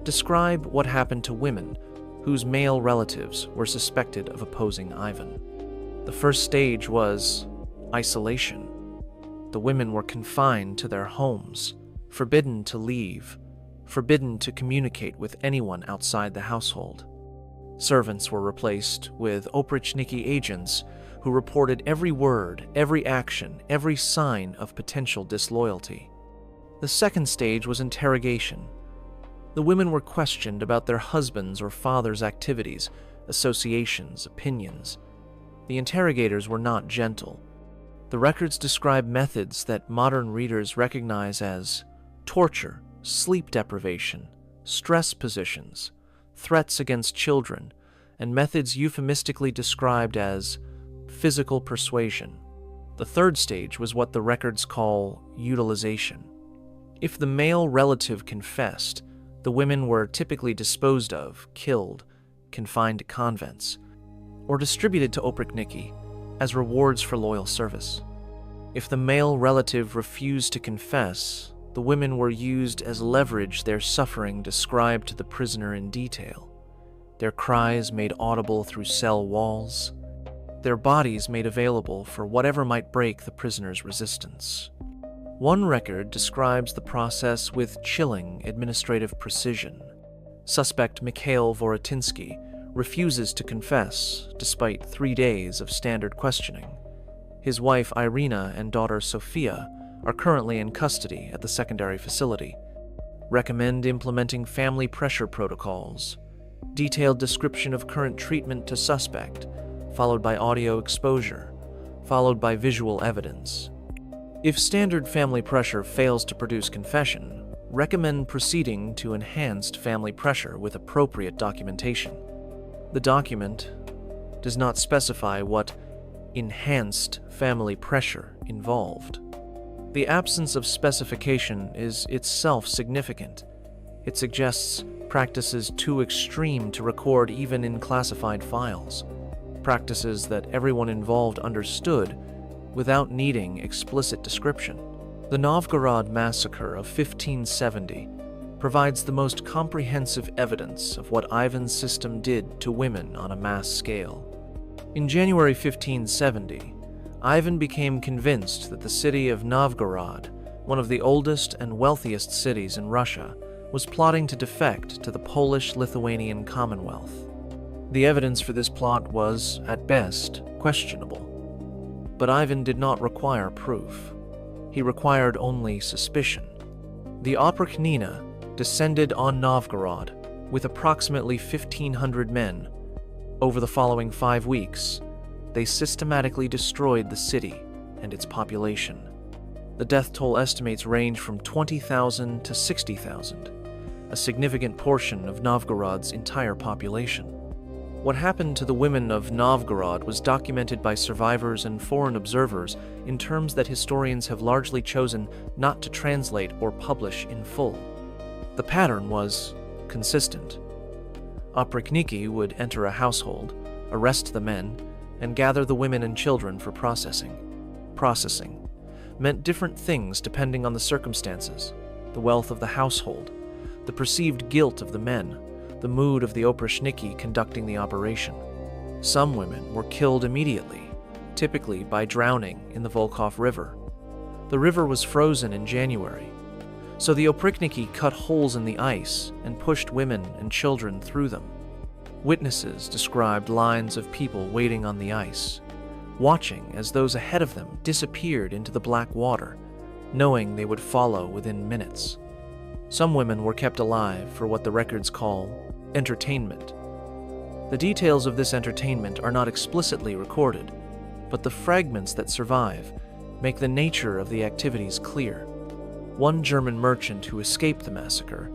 describe what happened to women whose male relatives were suspected of opposing Ivan. The first stage was isolation. The women were confined to their homes, forbidden to leave, forbidden to communicate with anyone outside the household. Servants were replaced with Oprichniki agents who reported every word, every action, every sign of potential disloyalty. The second stage was interrogation. The women were questioned about their husbands' or fathers' activities, associations, opinions. The interrogators were not gentle. The records describe methods that modern readers recognize as torture, sleep deprivation, stress positions, threats against children, and methods euphemistically described as physical persuasion. The third stage was what the records call utilization. If the male relative confessed, the women were typically disposed of, killed, confined to convents, or distributed to Oprichniki as rewards for loyal service. If the male relative refused to confess, the women were used as leverage, their suffering described to the prisoner in detail, their cries made audible through cell walls, their bodies made available for whatever might break the prisoner's resistance. One record describes the process with chilling administrative precision. Suspect Mikhail Vorotinsky refuses to confess despite 3 days of standard questioning. His wife Irina and daughter Sophia are currently in custody at the secondary facility. Recommend implementing family pressure protocols. Detailed description of current treatment to suspect, followed by audio exposure, followed by visual evidence. If standard family pressure fails to produce confession, recommend proceeding to enhanced family pressure with appropriate documentation. The document does not specify what enhanced family pressure involved. The absence of specification is itself significant. It suggests practices too extreme to record even in classified files, practices that everyone involved understood without needing explicit description. The Novgorod massacre of 1570 provides the most comprehensive evidence of what Ivan's system did to women on a mass scale. In January 1570, Ivan became convinced that the city of Novgorod, one of the oldest and wealthiest cities in Russia, was plotting to defect to the Polish-Lithuanian Commonwealth. The evidence for this plot was, at best, questionable. But Ivan did not require proof. He required only suspicion. The Oprichnina descended on Novgorod with approximately 1,500 men. Over the following 5 weeks, they systematically destroyed the city and its population. The death toll estimates range from 20,000 to 60,000, a significant portion of Novgorod's entire population. What happened to the women of Novgorod was documented by survivors and foreign observers in terms that historians have largely chosen not to translate or publish in full. The pattern was consistent. Oprichniki would enter a household, arrest the men, and gather the women and children for processing. Processing meant different things depending on the circumstances, the wealth of the household, the perceived guilt of the men, the mood of the oprichniki conducting the operation. Some women were killed immediately, typically by drowning in the Volkhov River. The river was frozen in January, so the oprichniki cut holes in the ice and pushed women and children through them. Witnesses described lines of people waiting on the ice, watching as those ahead of them disappeared into the black water, knowing they would follow within minutes. Some women were kept alive for what the records call entertainment. The details of this entertainment are not explicitly recorded, but the fragments that survive make the nature of the activities clear. One German merchant who escaped the massacre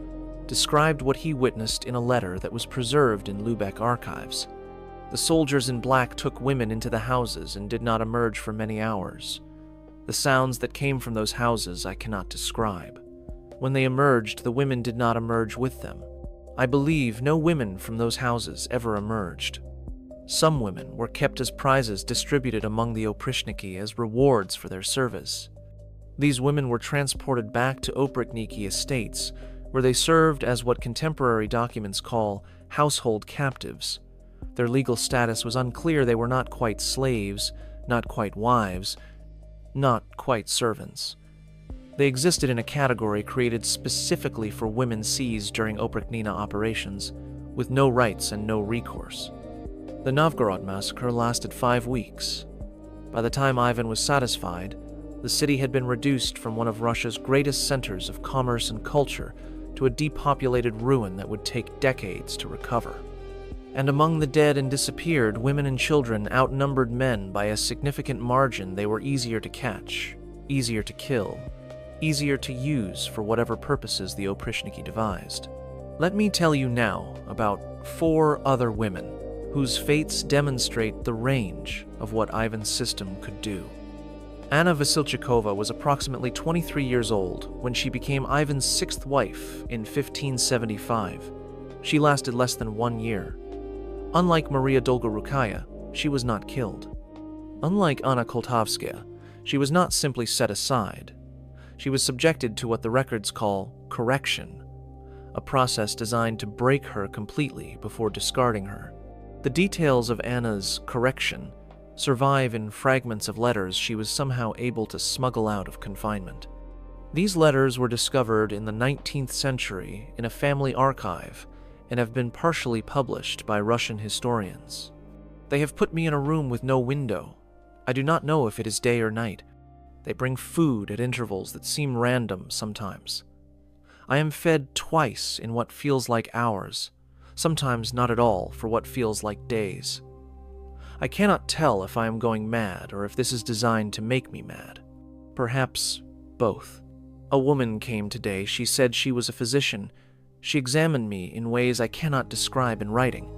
described what he witnessed in a letter that was preserved in Lübeck archives. The soldiers in black took women into the houses and did not emerge for many hours. The sounds that came from those houses I cannot describe. When they emerged, the women did not emerge with them. I believe no women from those houses ever emerged. Some women were kept as prizes distributed among the oprichniki as rewards for their service. These women were transported back to oprichniki estates, where they served as what contemporary documents call household captives. Their legal status was unclear. They were not quite slaves, not quite wives, not quite servants. They existed in a category created specifically for women seized during oprichnina operations, with no rights and no recourse. The Novgorod massacre lasted 5 weeks. By the time Ivan was satisfied, the city had been reduced from one of Russia's greatest centers of commerce and culture to a depopulated ruin that would take decades to recover. And among the dead and disappeared, women and children outnumbered men by a significant margin. They were easier to catch, easier to kill, easier to use for whatever purposes the oprichniki devised. Let me tell you now about 4 other women whose fates demonstrate the range of what Ivan's system could do. Anna Vasilchikova was approximately 23 years old when she became Ivan's 6th wife in 1575. She lasted less than 1 year. Unlike Maria Dolgorukaya, she was not killed. Unlike Anna Koltovskaya, she was not simply set aside. She was subjected to what the records call correction, a process designed to break her completely before discarding her. The details of Anna's correction survive in fragments of letters she was somehow able to smuggle out of confinement. These letters were discovered in the 19th century in a family archive and have been partially published by Russian historians. They have put me in a room with no window. I do not know if it is day or night. They bring food at intervals that seem random sometimes. I am fed twice in what feels like hours, sometimes not at all for what feels like days. I cannot tell if I am going mad or if this is designed to make me mad. Perhaps both. A woman came today. She said she was a physician. She examined me in ways I cannot describe in writing.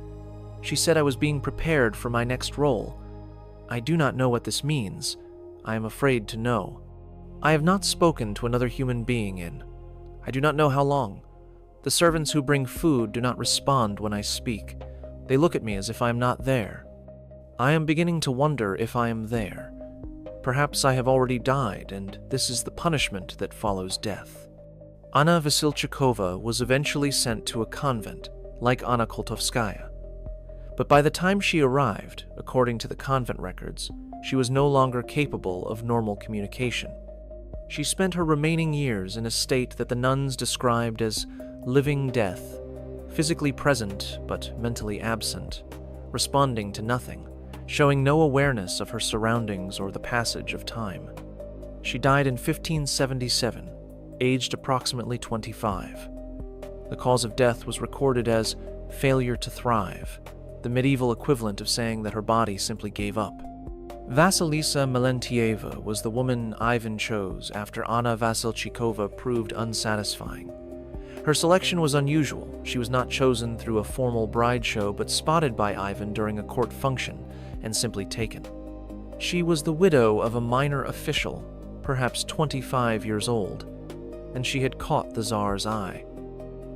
She said I was being prepared for my next role. I do not know what this means. I am afraid to know. I have not spoken to another human being in. I do not know how long. The servants who bring food do not respond when I speak. They look at me as if I am not there. I am beginning to wonder if I am there. Perhaps I have already died, and this is the punishment that follows death. Anna Vasilchikova was eventually sent to a convent, like Anna Koltovskaya. But by the time she arrived, according to the convent records, she was no longer capable of normal communication. She spent her remaining years in a state that the nuns described as living death, physically present but mentally absent, responding to nothing, showing no awareness of her surroundings or the passage of time. She died in 1577, aged approximately 25. The cause of death was recorded as failure to thrive, the medieval equivalent of saying that her body simply gave up. Vasilisa Melentieva was the woman Ivan chose after Anna Vasilchikova proved unsatisfying. Her selection was unusual. She was not chosen through a formal bride show, but spotted by Ivan during a court function and simply taken. She was the widow of a minor official, perhaps 25 years old, and she had caught the Tsar's eye.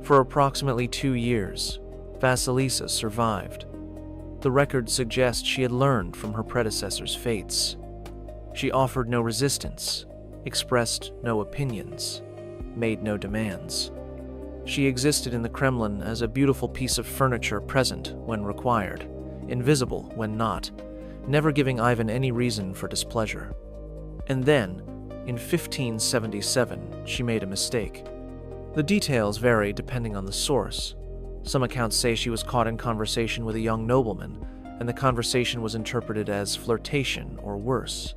For approximately 2 years, Vasilisa survived. The records suggest she had learned from her predecessor's fates. She offered no resistance, expressed no opinions, made no demands. She existed in the Kremlin as a beautiful piece of furniture present when required, invisible when not, never giving Ivan any reason for displeasure. And then, in 1577, she made a mistake. The details vary depending on the source. Some accounts say she was caught in conversation with a young nobleman, and the conversation was interpreted as flirtation or worse.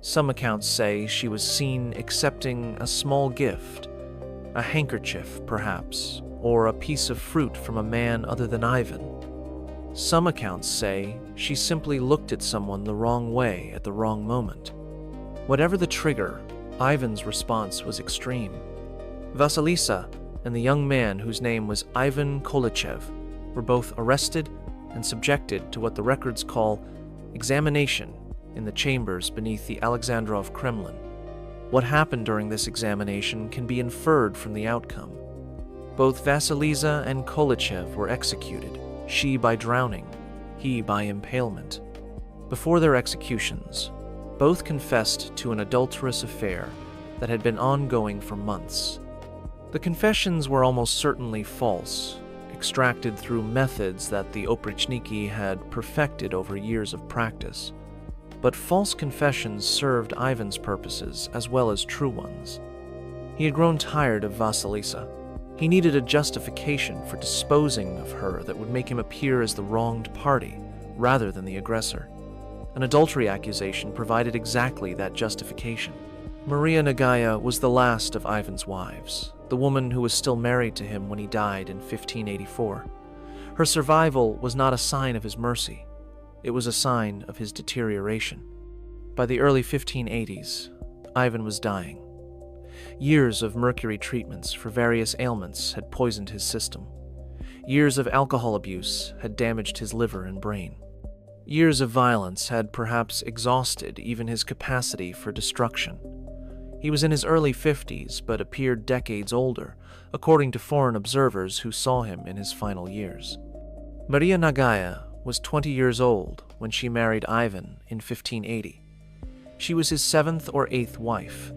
Some accounts say she was seen accepting a small gift, a handkerchief perhaps, or a piece of fruit from a man other than Ivan. Some accounts say she simply looked at someone the wrong way at the wrong moment. Whatever the trigger, Ivan's response was extreme. Vasilisa and the young man whose name was Ivan Kolichev were both arrested and subjected to what the records call examination in the chambers beneath the Alexandrov Kremlin. What happened during this examination can be inferred from the outcome. Both Vasilisa and Kolichev were executed, she by drowning, he by impalement. Before their executions, both confessed to an adulterous affair that had been ongoing for months. The confessions were almost certainly false, extracted through methods that the Oprichniki had perfected over years of practice. But false confessions served Ivan's purposes as well as true ones. He had grown tired of Vasilisa. He needed a justification for disposing of her that would make him appear as the wronged party rather than the aggressor. An adultery accusation provided exactly that justification. Maria Nagaya was the last of Ivan's wives, the woman who was still married to him when he died in 1584. Her survival was not a sign of his mercy. It was a sign of his deterioration. By the early 1580s, Ivan was dying. Years of mercury treatments for various ailments had poisoned his system. Years of alcohol abuse had damaged his liver and brain. Years of violence had perhaps exhausted even his capacity for destruction. He was in his early 50s, but appeared decades older, according to foreign observers who saw him in his final years. Maria Nagaya was 20 years old when she married Ivan in 1580. She was his 7th or 8th wife.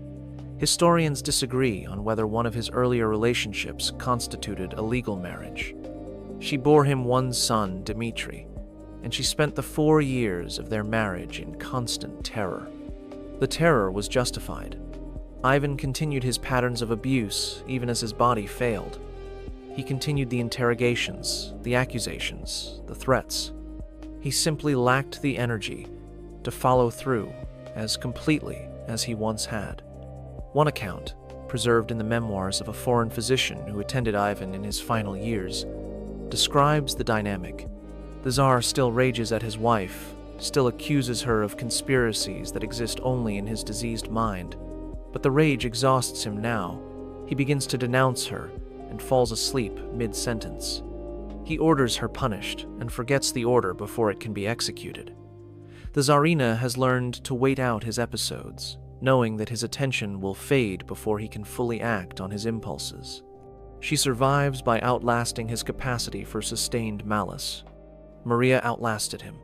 Historians disagree on whether one of his earlier relationships constituted a legal marriage. She bore him one son, Dmitri, and she spent the 4 years of their marriage in constant terror. The terror was justified. Ivan continued his patterns of abuse even as his body failed. He continued the interrogations, the accusations, the threats. He simply lacked the energy to follow through as completely as he once had. One account, preserved in the memoirs of a foreign physician who attended Ivan in his final years, describes the dynamic. The Tsar still rages at his wife, still accuses her of conspiracies that exist only in his diseased mind. But the rage exhausts him now. He begins to denounce her and falls asleep mid-sentence. He orders her punished and forgets the order before it can be executed. The Tsarina has learned to wait out his episodes, knowing that his attention will fade before he can fully act on his impulses. She survives by outlasting his capacity for sustained malice. Maria outlasted him.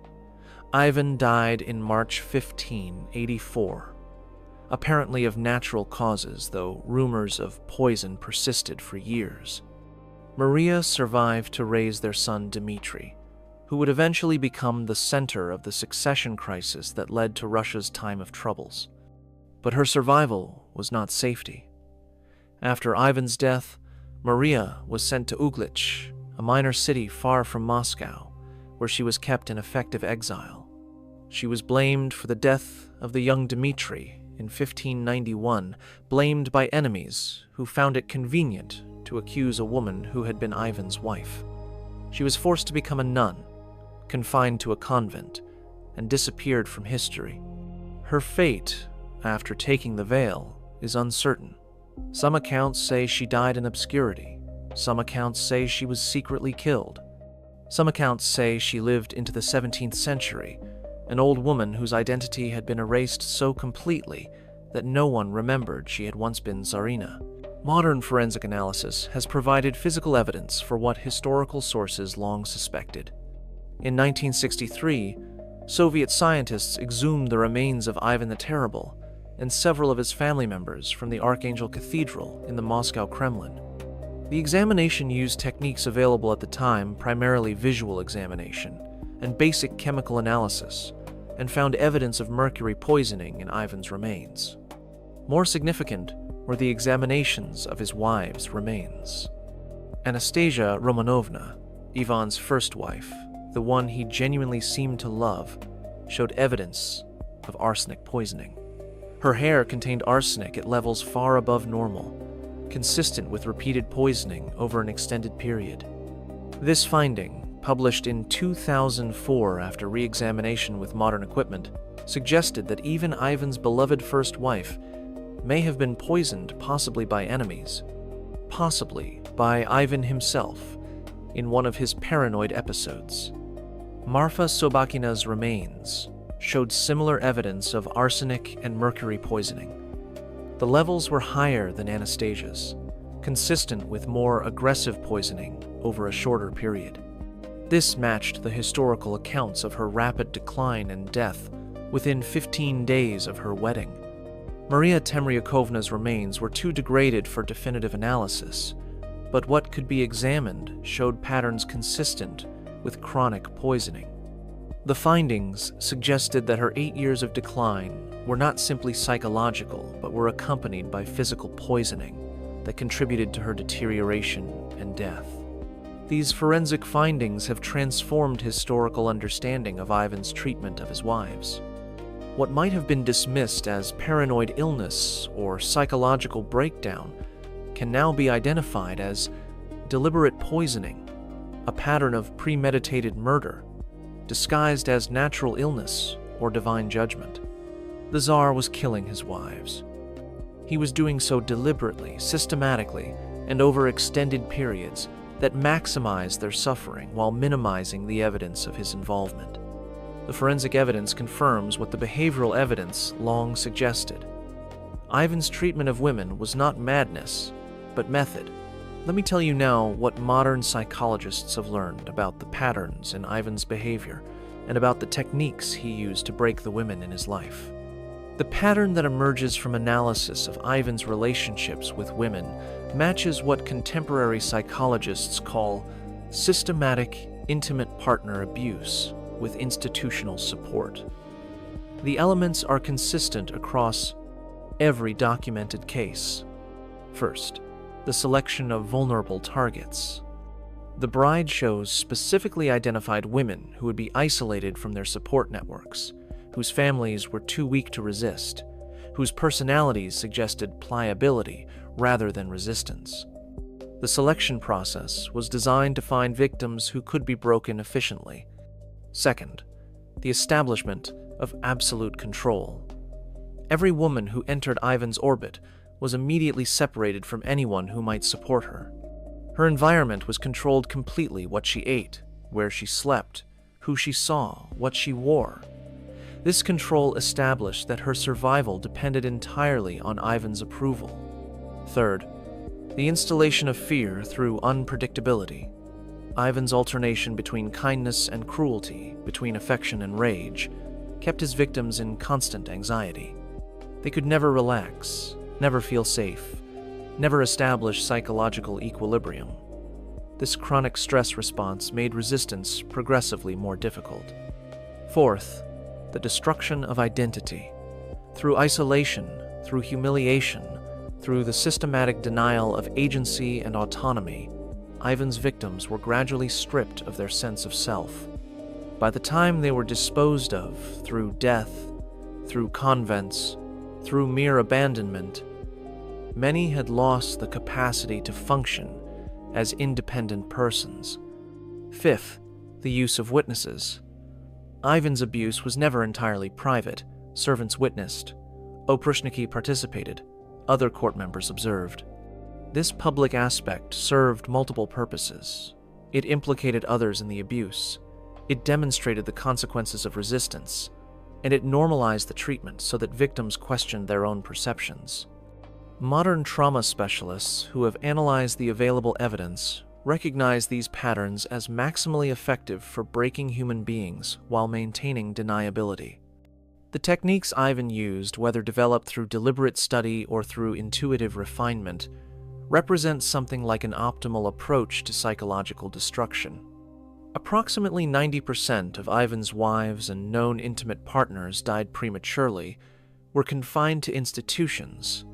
Ivan died in March 1584. Apparently of natural causes, though rumors of poison persisted for years. Maria survived to raise their son Dmitri, who would eventually become the center of the succession crisis that led to Russia's time of troubles. But her survival was not safety. After Ivan's death, Maria was sent to Uglich, a minor city far from Moscow, where she was kept in effective exile. She was blamed for the death of the young Dmitri in 1591, blamed by enemies who found it convenient to accuse a woman who had been Ivan's wife. She was forced to become a nun, confined to a convent, and disappeared from history. Her fate, after taking the veil, is uncertain. Some accounts say she died in obscurity. Some accounts say she was secretly killed. Some accounts say she lived into the 17th century, an old woman whose identity had been erased so completely that no one remembered she had once been Tsarina. Modern forensic analysis has provided physical evidence for what historical sources long suspected. In 1963, Soviet scientists exhumed the remains of Ivan the Terrible and several of his family members from the Archangel Cathedral in the Moscow Kremlin. The examination used techniques available at the time, primarily visual examination and basic chemical analysis, and found evidence of mercury poisoning in Ivan's remains. More significant were the examinations of his wives' remains. Anastasia Romanovna, Ivan's first wife, the one he genuinely seemed to love, showed evidence of arsenic poisoning. Her hair contained arsenic at levels far above normal, consistent with repeated poisoning over an extended period. This finding, published in 2004 after re-examination with modern equipment, suggested that even Ivan's beloved first wife may have been poisoned, possibly by enemies, possibly by Ivan himself in one of his paranoid episodes. Marfa Sobakina's remains showed similar evidence of arsenic and mercury poisoning. The levels were higher than Anastasia's, consistent with more aggressive poisoning over a shorter period. This matched the historical accounts of her rapid decline and death within 15 days of her wedding. Maria Temryakovna's remains were too degraded for definitive analysis, but what could be examined showed patterns consistent with chronic poisoning. The findings suggested that her 8 years of decline were not simply psychological, but were accompanied by physical poisoning that contributed to her deterioration and death. These forensic findings have transformed historical understanding of Ivan's treatment of his wives. What might have been dismissed as paranoid illness or psychological breakdown can now be identified as deliberate poisoning, a pattern of premeditated murder, disguised as natural illness or divine judgment. The Tsar was killing his wives. He was doing so deliberately, systematically, and over extended periods that maximized their suffering while minimizing the evidence of his involvement. The forensic evidence confirms what the behavioral evidence long suggested. Ivan's treatment of women was not madness, but method. Let me tell you now what modern psychologists have learned about the patterns in Ivan's behavior and about the techniques he used to break the women in his life. The pattern that emerges from analysis of Ivan's relationships with women matches what contemporary psychologists call systematic, intimate partner abuse with institutional support. The elements are consistent across every documented case. First, the selection of vulnerable targets. The bride shows specifically identified women who would be isolated from their support networks, whose families were too weak to resist, whose personalities suggested pliability rather than resistance. The selection process was designed to find victims who could be broken efficiently. Second, the establishment of absolute control. Every woman who entered Ivan's orbit was immediately separated from anyone who might support her. Her environment was controlled completely: what she ate, where she slept, who she saw, what she wore. This control established that her survival depended entirely on Ivan's approval. Third, the installation of fear through unpredictability. Ivan's alternation between kindness and cruelty, between affection and rage, kept his victims in constant anxiety. They could never relax, never feel safe, never establish psychological equilibrium. This chronic stress response made resistance progressively more difficult. Fourth, the destruction of identity. Through isolation, through humiliation, through the systematic denial of agency and autonomy, Ivan's victims were gradually stripped of their sense of self. By the time they were disposed of through death, through convents, through mere abandonment, many had lost the capacity to function as independent persons. Fifth, the use of witnesses. Ivan's abuse was never entirely private. Servants witnessed. Oprushniki participated. Other court members observed. This public aspect served multiple purposes. It implicated others in the abuse. It demonstrated the consequences of resistance. And it normalized the treatment so that victims questioned their own perceptions. Modern trauma specialists who have analyzed the available evidence recognize these patterns as maximally effective for breaking human beings while maintaining deniability. The techniques Ivan used, whether developed through deliberate study or through intuitive refinement, represent something like an optimal approach to psychological destruction. Approximately 90% of Ivan's wives and known intimate partners died prematurely, were confined to institutions,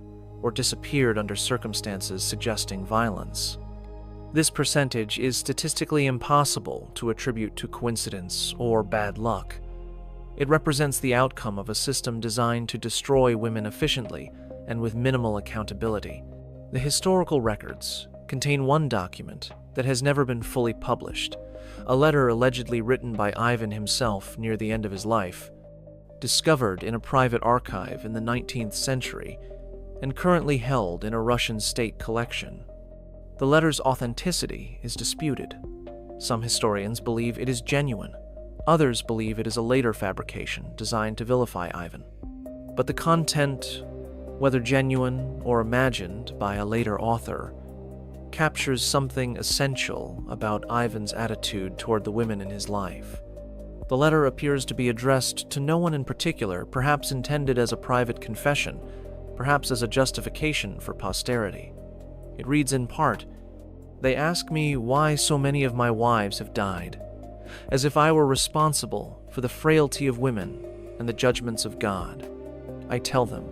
or disappeared under circumstances suggesting violence. This percentage is statistically impossible to attribute to coincidence or bad luck. It represents the outcome of a system designed to destroy women efficiently and with minimal accountability. The historical records contain one document that has never been fully published, a letter allegedly written by Ivan himself near the end of his life, discovered in a private archive in the 19th century and currently held in a Russian state collection. The letter's authenticity is disputed. Some historians believe it is genuine. Others believe it is a later fabrication designed to vilify Ivan. But the content, whether genuine or imagined by a later author, captures something essential about Ivan's attitude toward the women in his life. The letter appears to be addressed to no one in particular, perhaps intended as a private confession, perhaps as a justification for posterity. It reads in part, "They ask me why so many of my wives have died, as if I were responsible for the frailty of women and the judgments of God. I tell them,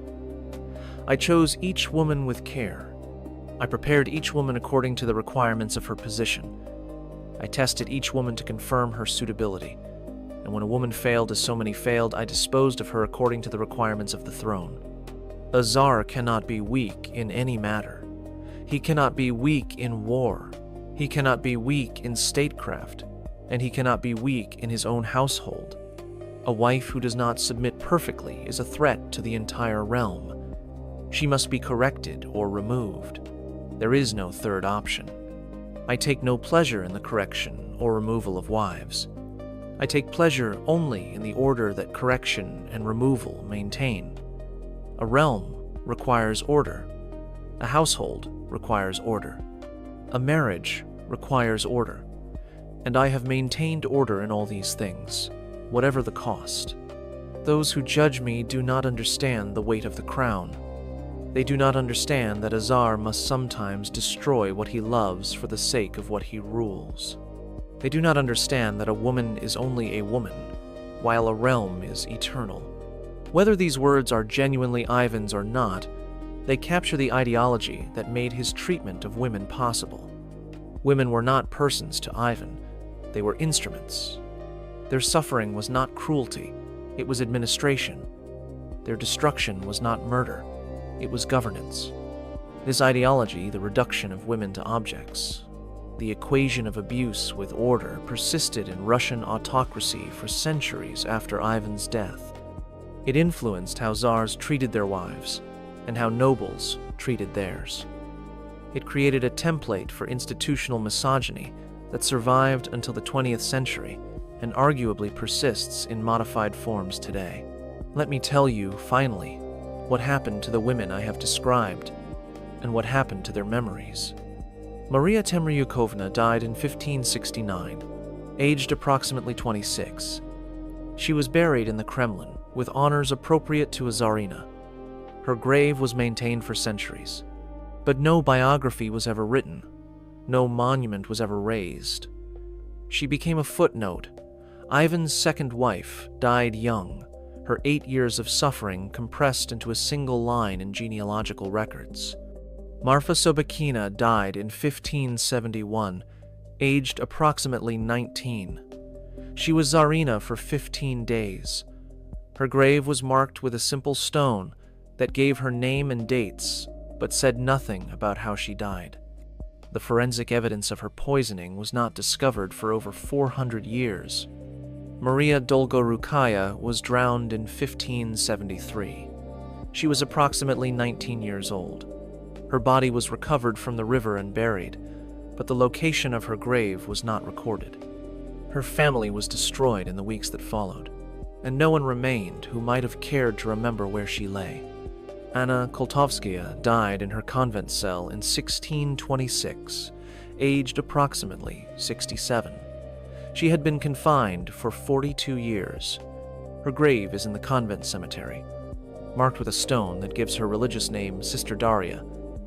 I chose each woman with care. I prepared each woman according to the requirements of her position. I tested each woman to confirm her suitability. And when a woman failed as so many failed, I disposed of her according to the requirements of the throne. A czar cannot be weak in any matter. He cannot be weak in war. He cannot be weak in statecraft. And he cannot be weak in his own household. A wife who does not submit perfectly is a threat to the entire realm. She must be corrected or removed. There is no third option. I take no pleasure in the correction or removal of wives. I take pleasure only in the order that correction and removal maintain. A realm requires order. A household requires order. A marriage requires order. And I have maintained order in all these things, whatever the cost. Those who judge me do not understand the weight of the crown. They do not understand that a czar must sometimes destroy what he loves for the sake of what he rules. They do not understand that a woman is only a woman, while a realm is eternal. Whether these words are genuinely Ivan's or not, they capture the ideology that made his treatment of women possible. Women were not persons to Ivan. They were instruments. Their suffering was not cruelty, it was administration. Their destruction was not murder, it was governance. This ideology, the reduction of women to objects, the equation of abuse with order, persisted in Russian autocracy for centuries after Ivan's death. It influenced how czars treated their wives and how nobles treated theirs. It created a template for institutional misogyny that survived until the 20th century and arguably persists in modified forms today. Let me tell you, finally, what happened to the women I have described and what happened to their memories. Maria Temryukovna died in 1569, aged approximately 26. She was buried in the Kremlin with honors appropriate to a czarina. Her grave was maintained for centuries, but no biography was ever written. No monument was ever raised. She became a footnote. Ivan's second wife died young, her 8 years of suffering compressed into a single line in genealogical records. Marfa Sobakina died in 1571, aged approximately 19. She was czarina for 15 days. Her grave was marked with a simple stone that gave her name and dates, but said nothing about how she died. The forensic evidence of her poisoning was not discovered for over 400 years. Maria Dolgorukaya was drowned in 1573. She was approximately 19 years old. Her body was recovered from the river and buried, but the location of her grave was not recorded. Her family was destroyed in the weeks that followed, and no one remained who might have cared to remember where she lay. Anna Koltovskaya died in her convent cell in 1626, aged approximately 67. She had been confined for 42 years. Her grave is in the convent cemetery, marked with a stone that gives her religious name Sister Daria,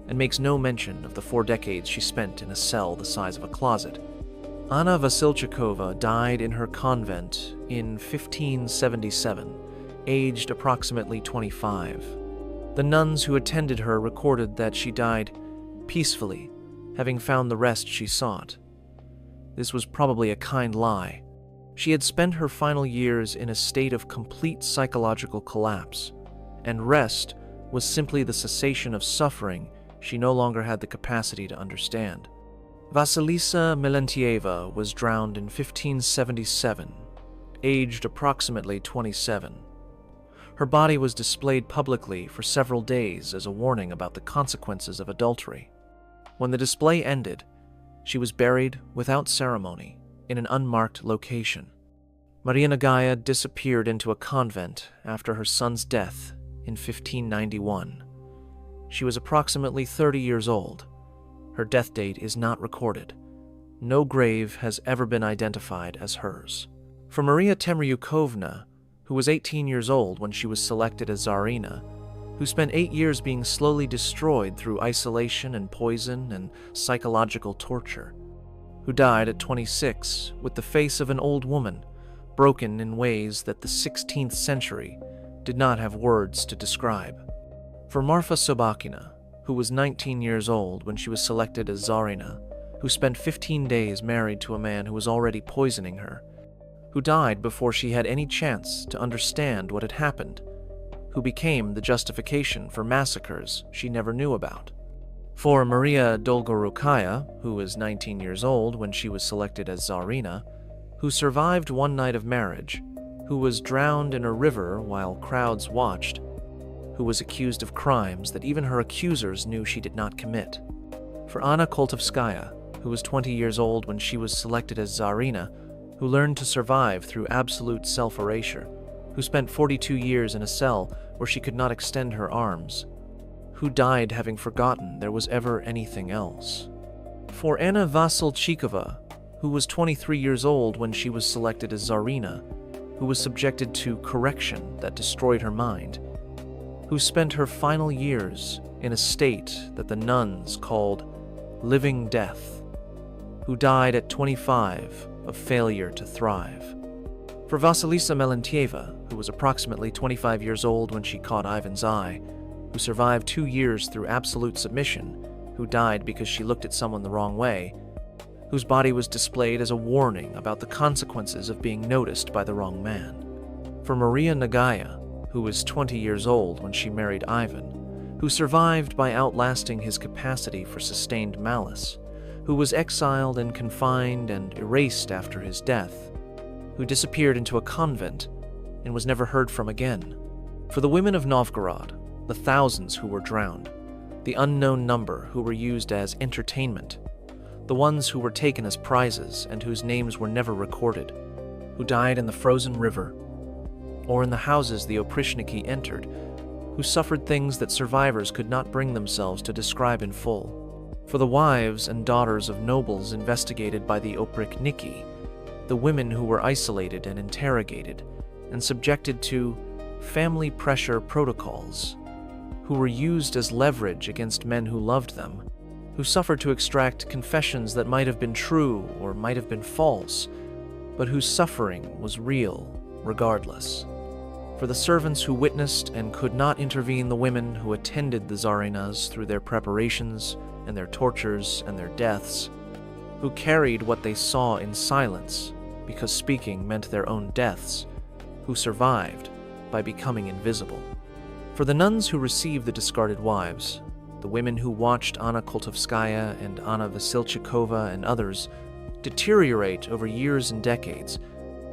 and makes no mention of the 4 decades she spent in a cell the size of a closet. Anna Vasilchikova died in her convent in 1577, aged approximately 25. The nuns who attended her recorded that she died peacefully, having found the rest she sought. This was probably a kind lie. She had spent her final years in a state of complete psychological collapse, and rest was simply the cessation of suffering she no longer had the capacity to understand. Vasilisa Melentieva was drowned in 1577, aged approximately 27. Her body was displayed publicly for several days as a warning about the consequences of adultery. When the display ended, she was buried without ceremony in an unmarked location. Maria Nagaya disappeared into a convent after her son's death in 1591. She was approximately 30 years old. Her death date is not recorded. No grave has ever been identified as hers. For Maria Temryukovna, who was 18 years old when she was selected as Tsarina, who spent 8 years being slowly destroyed through isolation and poison and psychological torture, who died at 26 with the face of an old woman, broken in ways that the 16th century did not have words to describe. For Marfa Sobakina, who was 19 years old when she was selected as Tsarina, who spent 15 days married to a man who was already poisoning her, who died before she had any chance to understand what had happened, who became the justification for massacres she never knew about. For Maria Dolgorukaya, who was 19 years old when she was selected as Tsarina, who survived one night of marriage, who was drowned in a river while crowds watched, who was accused of crimes that even her accusers knew she did not commit. For Anna Koltovskaya, who was 20 years old when she was selected as Tsarina, who learned to survive through absolute self-erasure, who spent 42 years in a cell where she could not extend her arms, who died having forgotten there was ever anything else. For Anna Vasilchikova, who was 23 years old when she was selected as Tsarina, who was subjected to correction that destroyed her mind, who spent her final years in a state that the nuns called living death, who died at 25 of failure to thrive. For Vasilisa Melentieva, who was approximately 25 years old when she caught Ivan's eye, who survived 2 years through absolute submission, who died because she looked at someone the wrong way, whose body was displayed as a warning about the consequences of being noticed by the wrong man. For Maria Nagaya, who was 20 years old when she married Ivan, who survived by outlasting his capacity for sustained malice, who was exiled and confined and erased after his death, who disappeared into a convent and was never heard from again. For the women of Novgorod, the thousands who were drowned, the unknown number who were used as entertainment, the ones who were taken as prizes and whose names were never recorded, who died in the frozen river, or in the houses the Oprichniki entered, who suffered things that survivors could not bring themselves to describe in full. For the wives and daughters of nobles investigated by the Oprichniki, the women who were isolated and interrogated and subjected to family pressure protocols, who were used as leverage against men who loved them, who suffered to extract confessions that might have been true or might have been false, but whose suffering was real regardless. For the servants who witnessed and could not intervene, the women who attended the Tsarinas through their preparations and their tortures and their deaths, who carried what they saw in silence because speaking meant their own deaths, who survived by becoming invisible. For the nuns who received the discarded wives, the women who watched Anna Koltovskaya and Anna Vasilchikova and others deteriorate over years and decades,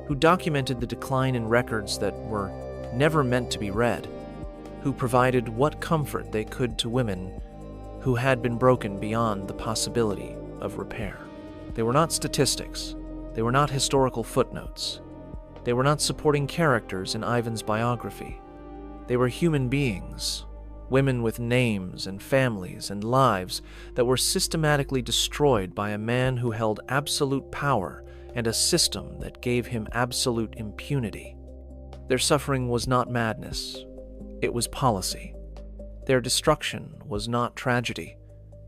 who documented the decline in records that were never meant to be read, who provided what comfort they could to women who had been broken beyond the possibility of repair. They were not statistics. They were not historical footnotes. They were not supporting characters in Ivan's biography. They were human beings, women with names and families and lives that were systematically destroyed by a man who held absolute power and a system that gave him absolute impunity. Their suffering was not madness. It was policy. Their destruction was not tragedy.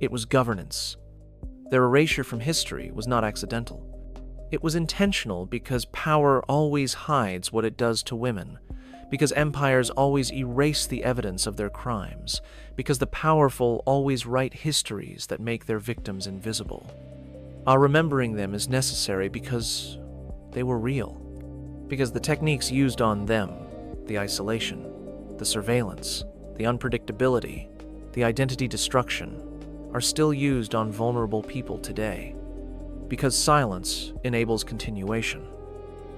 It was governance. Their erasure from history was not accidental. It was intentional because power always hides what it does to women, because empires always erase the evidence of their crimes, because the powerful always write histories that make their victims invisible. Our remembering them is necessary because they were real, because the techniques used on them, the isolation, the surveillance, the unpredictability, the identity destruction, are still used on vulnerable people today. Because silence enables continuation.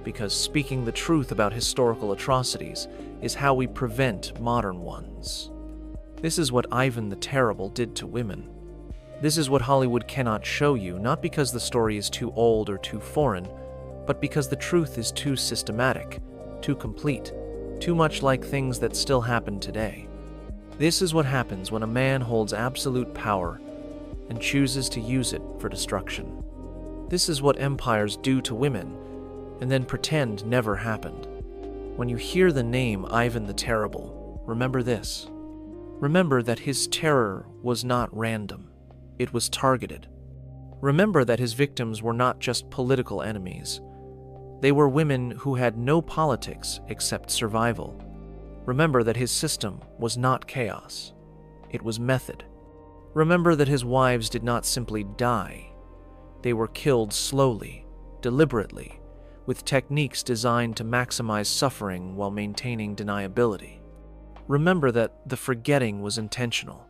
Because speaking the truth about historical atrocities is how we prevent modern ones. This is what Ivan the Terrible did to women. This is what Hollywood cannot show you, not because the story is too old or too foreign, but because the truth is too systematic, too complete, too much like things that still happen today. This is what happens when a man holds absolute power and chooses to use it for destruction. This is what empires do to women and then pretend never happened. When you hear the name Ivan the Terrible, remember this. Remember that his terror was not random. It was targeted. Remember that his victims were not just political enemies. They were women who had no politics except survival. Remember that his system was not chaos. It was method. Remember that his wives did not simply die. They were killed slowly, deliberately, with techniques designed to maximize suffering while maintaining deniability. Remember that the forgetting was intentional.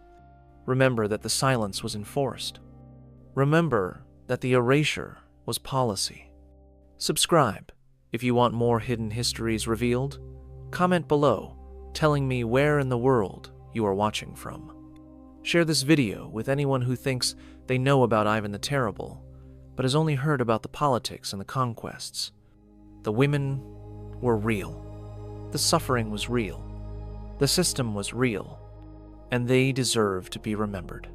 Remember that the silence was enforced. Remember that the erasure was policy. Subscribe if you want more hidden histories revealed. Comment below, telling me where in the world you are watching from. Share this video with anyone who thinks they know about Ivan the Terrible, but has only heard about the politics and the conquests. The women were real. The suffering was real. The system was real. And they deserve to be remembered.